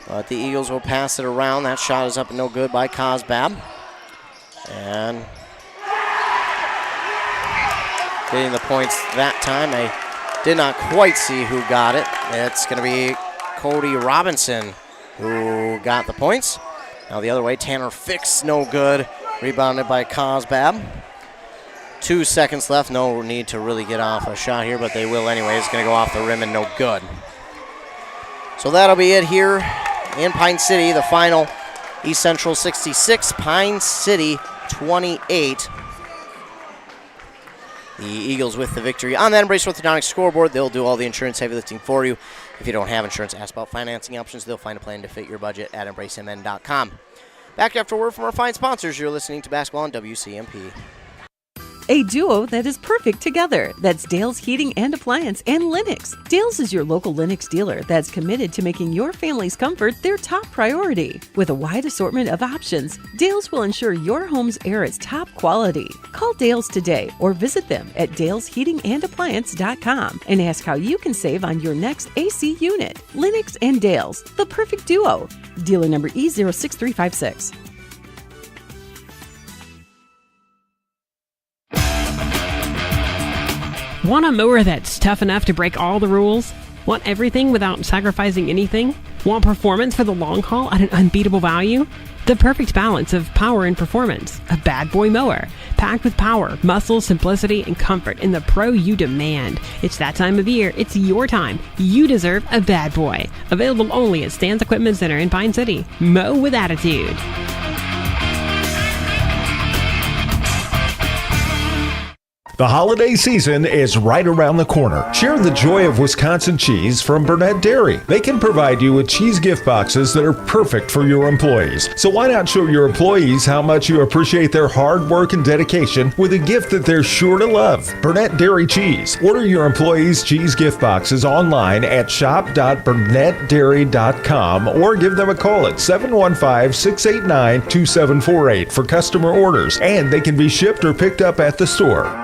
But the Eagles will pass it around. That shot is up and no good by Cosbab. And getting the points that time. I did not quite see who got it. It's going to be Cody Robinson who got the points. Now the other way, Tanner Fix, no good. Rebounded by Cosbab. 2 seconds left. No need to really get off a shot here, but they will anyway. It's going to go off the rim and no good. So that'll be it here in Pine City. The final, East Central 66, Pine City 28. The Eagles with the victory on that Embrace Orthodontics scoreboard. They'll do all the insurance heavy lifting for you. If you don't have insurance, ask about financing options. They'll find a plan to fit your budget at embracemn.com. Back after a word from our fine sponsors. You're listening to Basketball on WCMP. A duo that is perfect together. That's Dale's Heating and Appliance and Lennox. Dale's is your local Lennox dealer that's committed to making your family's comfort their top priority. With a wide assortment of options, Dale's will ensure your home's air is top quality. Call Dale's today or visit them at dalesheatingandappliance.com and ask how you can save on your next AC unit. Lennox and Dale's, the perfect duo. Dealer number E06356. Want a mower that's tough enough to break all the rules? Want everything without sacrificing anything? Want performance for the long haul at an unbeatable value? The perfect balance of power and performance. A bad boy mower. Packed with power, muscle, simplicity, and comfort in the pro you demand. It's that time of year. It's your time. You deserve a bad boy. Available only at Stan's Equipment Center in Pine City. Mow with attitude. The holiday season is right around the corner. Share the joy of Wisconsin cheese from Burnett Dairy. They can provide you with cheese gift boxes that are perfect for your employees. So why not show your employees how much you appreciate their hard work and dedication with a gift that they're sure to love? Burnett Dairy Cheese. Order your employees' cheese gift boxes online at shop.burnettdairy.com or give them a call at 715-689-2748 for customer orders, and they can be shipped or picked up at the store.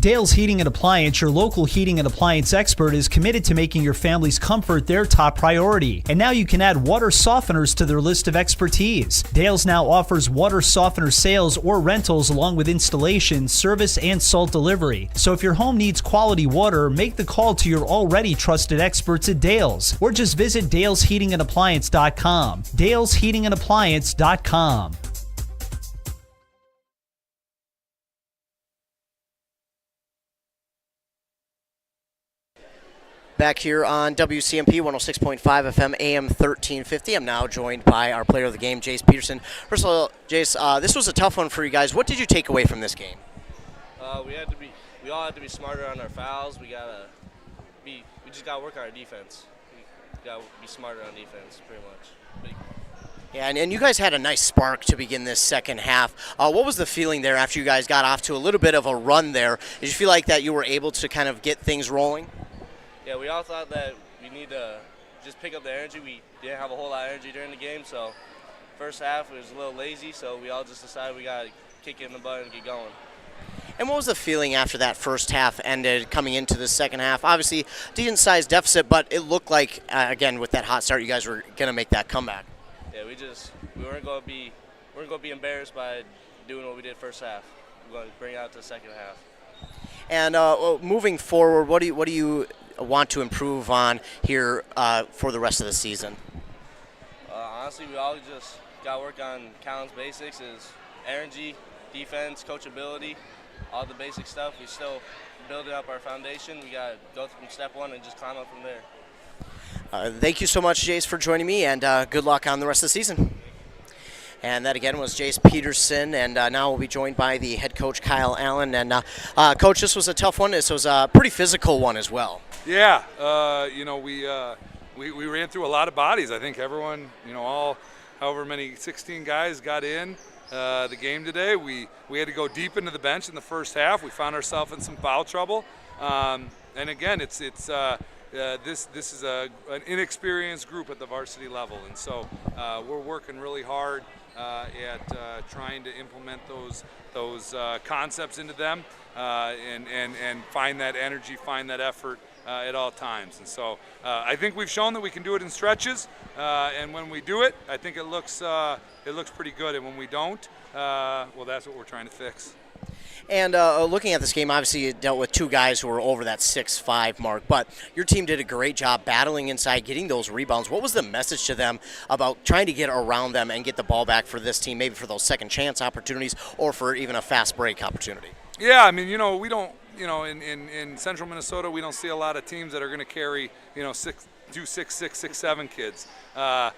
Dale's Heating and Appliance, your local heating and appliance expert, is committed to making your family's comfort their top priority. And now you can add water softeners to their list of expertise. Dale's now offers water softener sales or rentals along with installation, service, and salt delivery. So if your home needs quality water, make the call to your already trusted experts at Dale's, or just visit dalesheatingandappliance.com. dalesheatingandappliance.com. Back here on WCMP 106.5 FM AM 1350. I'm now joined by our player of the game, Jace Peterson. First of all, Jace, this was a tough one for you guys. What did you take away from this game? We all had to be smarter on our fouls. We just gotta work on our defense. We gotta be smarter on defense, pretty much. Yeah, and you guys had a nice spark to begin this second half. What was the feeling there after you guys got off to a little bit of a run there? Did you feel like that you were able to kind of get things rolling? Yeah, we all thought that we need to just pick up the energy. We didn't have a whole lot of energy during the game, so first half it was a little lazy, so we all just decided we got to kick it in the butt and get going. And what was the feeling after that first half ended coming into the second half? Obviously, decent-sized deficit, but it looked like, again, with that hot start, you guys were going to make that comeback. Yeah, we weren't going to be embarrassed by doing what we did first half. We're going to bring it out to the second half. And moving forward, what do you want to improve on here for the rest of the season? Honestly, we all just got to work on Callan's basics, is energy, defense, coachability, all the basic stuff. We still building up our foundation. We got to go from step one and just climb up from there. Thank you so much, Jace, for joining me, and good luck on the rest of the season. And that, again, was Jace Peterson, and now we'll be joined by the head coach, Kyle Allen. And, Coach, this was a tough one. This was a pretty physical one as well. Yeah, we ran through a lot of bodies. I think everyone, however many 16 guys got in the game today. We had to go deep into the bench in the first half. We found ourselves in some foul trouble. And again, this is an inexperienced group at the varsity level, and so we're working really hard at trying to implement those concepts into them and find that energy, find that effort at all times. And so I think we've shown that we can do it in stretches, and when we do it, I think it looks pretty good. And when we don't, well, that's what we're trying to fix. And looking at this game, obviously you dealt with two guys who were over that 6'5" mark, but your team did a great job battling inside, getting those rebounds. What was the message to them about trying to get around them and get the ball back for this team, maybe for those second chance opportunities or for even a fast break opportunity? Yeah, I mean, we don't, in central Minnesota, we don't see a lot of teams that are going to carry, 6'6", 6'7" kids. And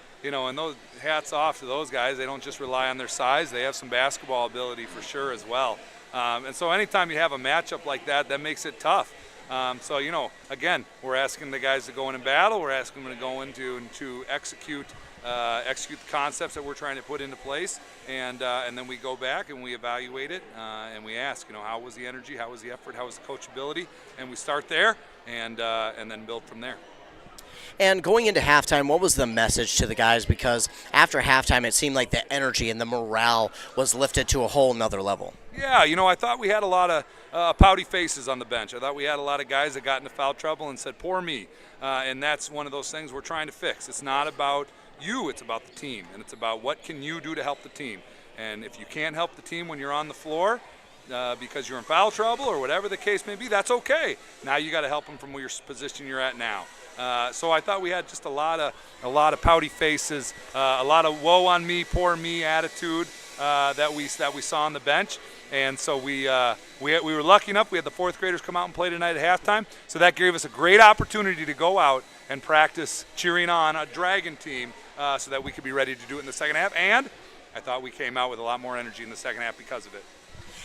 those hats off to those guys. They don't just rely on their size. They have some basketball ability for sure as well. And so anytime you have a matchup like that, that makes it tough. So, again, we're asking the guys to go in and battle. We're asking them to go into and to execute the concepts that we're trying to put into place. And then we go back and we evaluate it and we ask, how was the energy, how was the effort, how was the coachability? And we start there and then build from there. And going into halftime, what was the message to the guys? Because after halftime, it seemed like the energy and the morale was lifted to a whole nother level. Yeah, I thought we had a lot of pouty faces on the bench. I thought we had a lot of guys that got into foul trouble and said, poor me. And that's one of those things we're trying to fix. It's not about you, it's about the team. And it's about what can you do to help the team. And if you can't help the team when you're on the floor because you're in foul trouble or whatever the case may be, that's okay. Now you got to help them from your position you're at now. So I thought we had just a lot of pouty faces, a lot of woe on me, poor me attitude that we saw on the bench, and so we were lucky enough. We had the fourth graders come out and play tonight at halftime, so that gave us a great opportunity to go out and practice cheering on a Dragon team, so that we could be ready to do it in the second half. And I thought we came out with a lot more energy in the second half because of it.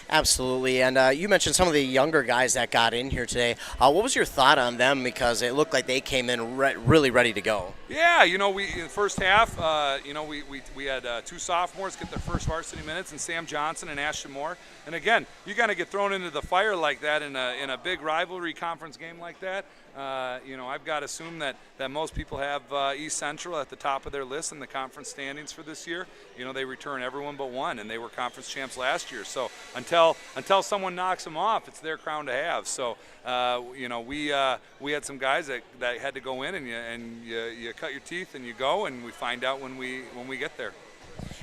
Absolutely, and you mentioned some of the younger guys that got in here today. What was your thought on them? Because it looked like they came in really ready to go. Yeah, we in the first half, we had two sophomores get their first varsity minutes, and Sam Johnson and Ashton Moore. And again, you kind of get thrown into the fire like that in a big rivalry conference game like that. I've got to assume that most people have East Central at the top of their list in the conference standings for this year. They return everyone but one, and they were conference champs last year. So until someone knocks them off, it's their crown to have. So, we had some guys that had to go in, and you cut your teeth and you go, and we find out when we get there.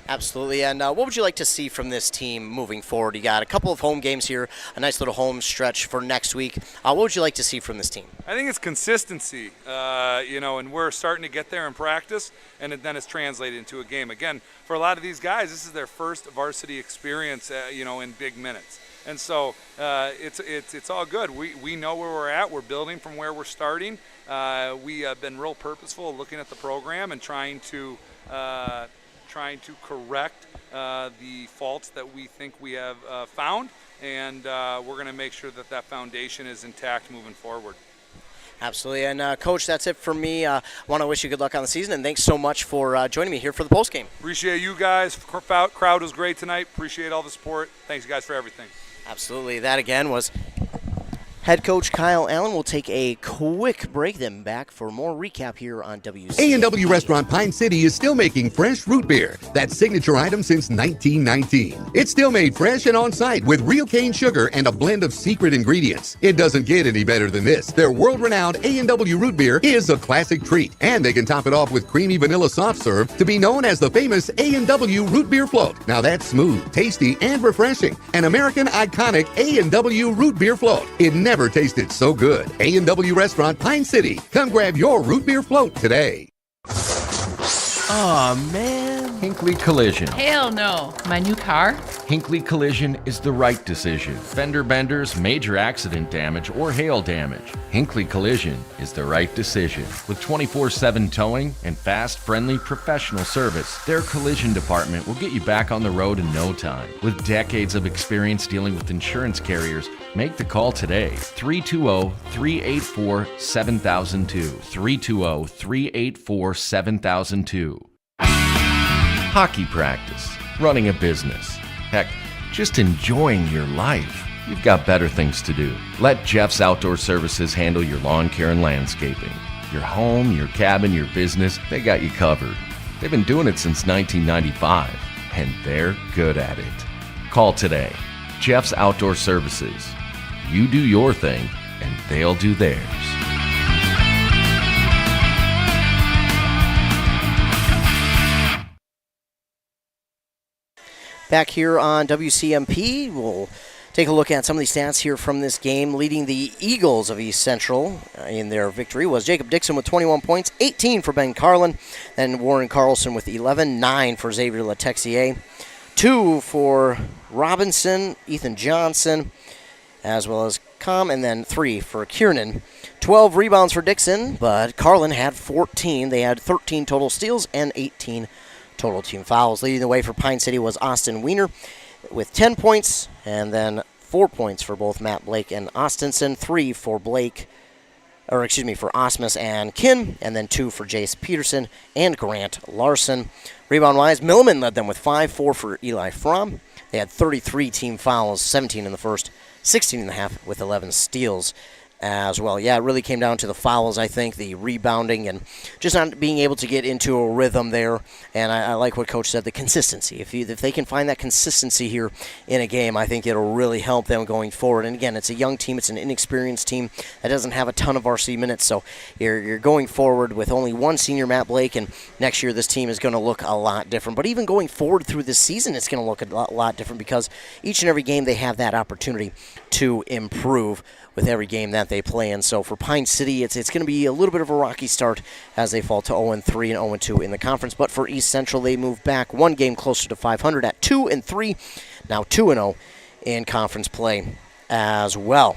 Absolutely. And what would you like to see from this team moving forward? You got a couple of home games here, a nice little home stretch for next week. What would you like to see from this team? I think it's consistency, and we're starting to get there in practice, and then it's translated into a game. Again, for a lot of these guys, this is their first varsity experience, in big minutes. And so it's all good. We know where we're at. We're building from where we're starting. We have been real purposeful looking at the program and trying to correct the faults that we think we have found, and we're going to make sure that foundation is intact moving forward. Absolutely. And, Coach, that's it for me. I want to wish you good luck on the season, and thanks so much for joining me here for the postgame. Appreciate you guys. Crowd was great tonight. Appreciate all the support. Thanks, guys, for everything. Absolutely. That, again, was head coach Kyle Allen. We'll take a quick break, then back for more recap here on WC. A&W Restaurant Pine City is still making fresh root beer, that signature item since 1919. It's still made fresh and on site with real cane sugar and a blend of secret ingredients. It doesn't get any better than this. Their world-renowned A&W root beer is a classic treat, and they can top it off with creamy vanilla soft serve to be known as the famous A&W root beer float. Now that's smooth, tasty, and refreshing. An American iconic A&W root beer float. It never tasted so good. A&W Restaurant Pine City. Come grab your root beer float today. Aw, man. Hinckley Collision. Hell no. My new car? Hinckley Collision is the right decision. Fender benders, major accident damage, or hail damage. Hinckley Collision is the right decision. With 24/7 towing and fast, friendly, professional service, their collision department will get you back on the road in no time. With decades of experience dealing with insurance carriers, make the call today. 320-384-7002. 320-384-7002. Hockey practice, running a business, heck, just enjoying your life. You've got better things to do. Let Jeff's Outdoor Services handle your lawn care and landscaping. Your home, your cabin, your business, they got you covered. They've been doing it since 1995, and they're good at it. Call today. Jeff's Outdoor Services. You do your thing, and they'll do theirs. Back here on WCMP, we'll take a look at some of the stats here from this game. Leading the Eagles of East Central in their victory was Jacob Dixon with 21 points, 18 for Ben Carlin, then Warren Carlson with 11, 9 for Xavier Letexier, 2 for Robinson, Ethan Johnson, as well as Com, and then 3 for Kiernan. 12 rebounds for Dixon, but Carlin had 14. They had 13 total steals and 18 total team fouls. Leading the way for Pine City was Austin Wiener with 10 points, and then 4 points for both Matt Blake and Austinson, 3 for Osmus and Kin, and then 2 for Jace Peterson and Grant Larson. Rebound-wise, Milliman led them with 5, 4 for Eli Fromm. They had 33 team fouls, 17 in the first, 16 in the half with 11 steals as well. Yeah, it really came down to the fouls, I think, the rebounding, and just not being able to get into a rhythm there. And I like what Coach said, the consistency. If they can find that consistency here in a game, I think it'll really help them going forward. And again, it's a young team. It's an inexperienced team that doesn't have a ton of varsity minutes. So you're going forward with only one senior, Matt Blake, and next year this team is going to look a lot different. But even going forward through this season, it's going to look a lot different because each and every game they have that opportunity to improve with every game that they play in. So for Pine City, it's going to be a little bit of a rocky start as they fall to 0-3 and 0-2 in the conference. But for East Central, they move back one game closer to 500 at 2-3, now 2-0 in conference play as well.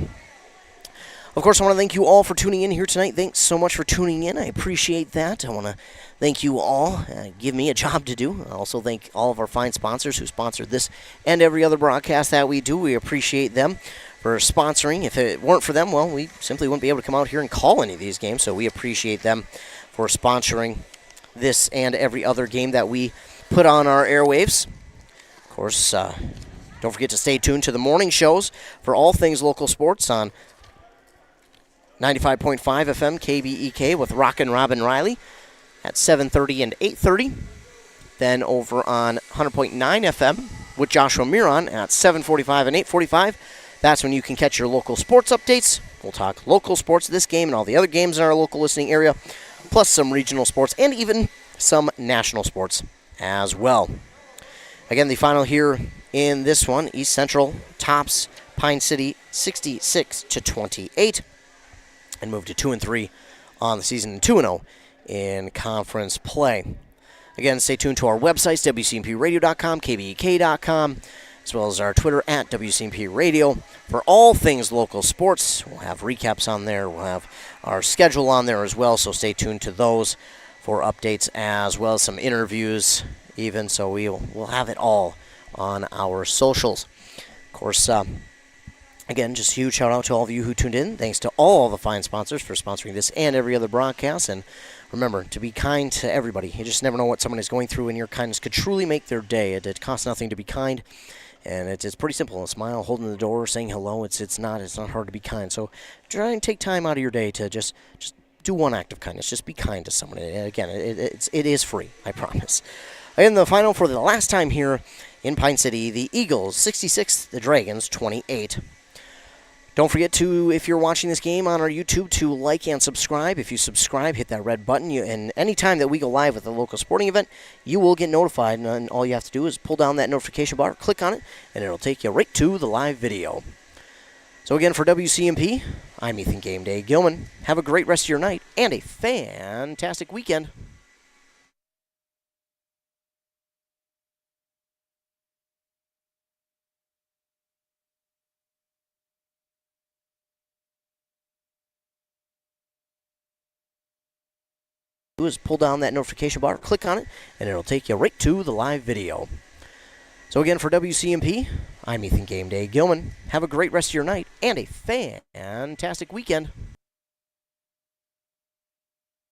Of course, I want to thank you all for tuning in here tonight. Thanks so much for tuning in. I appreciate that. I want to thank you all. Give me a job to do. I also thank all of our fine sponsors who sponsored this and every other broadcast that we do. We appreciate them for sponsoring. If it weren't for them, well, we simply wouldn't be able to come out here and call any of these games. So we appreciate them for sponsoring this and every other game that we put on our airwaves. Of course, don't forget to stay tuned to the morning shows for all things local sports on 95.5 FM KBEK with Rockin' Robin Riley at 7:30 and 8:30. Then over on 100.9 FM with Joshua Miron at 7:45 and 8:45. That's when you can catch your local sports updates. We'll talk local sports, this game and all the other games in our local listening area, plus some regional sports and even some national sports as well. Again, the final here in this one, East Central tops Pine City 66-28 and moved to 2-3 on the season and 2-0 in conference play. Again, stay tuned to our websites, WCMPradio.com, KBEK.com, as well as our Twitter at WCMP Radio for all things local sports. We'll have recaps on there. We'll have our schedule on there as well, so stay tuned to those for updates as well as some interviews even, so we'll have it all on our socials. Of course, again, just a huge shout out to all of you who tuned in. Thanks to all the fine sponsors for sponsoring this and every other broadcast. And remember to be kind to everybody. You just never know what someone is going through, and your kindness could truly make their day. It costs nothing to be kind, and it's pretty simple. A smile, holding the door, saying hello. It's not hard to be kind. So try and take time out of your day to just do one act of kindness. Just be kind to someone. And again, it is free, I promise. In the final for the last time here in Pine City, the Eagles 66, the Dragons 28. Don't forget to, if you're watching this game on our YouTube, to like and subscribe. If you subscribe, hit that red button. And anytime that we go live with a local sporting event, you will get notified. And all you have to do is pull down that notification bar, click on it, and it'll take you right to the live video. So again, for WCMP, I'm Ethan Game Day Gilman. Have a great rest of your night and a fantastic weekend. Is pull down that notification bar, click on it, and it'll take you right to the live video. So again, for WCMP, I'm Ethan Game Day Gilman. Have a great rest of your night and a fantastic weekend.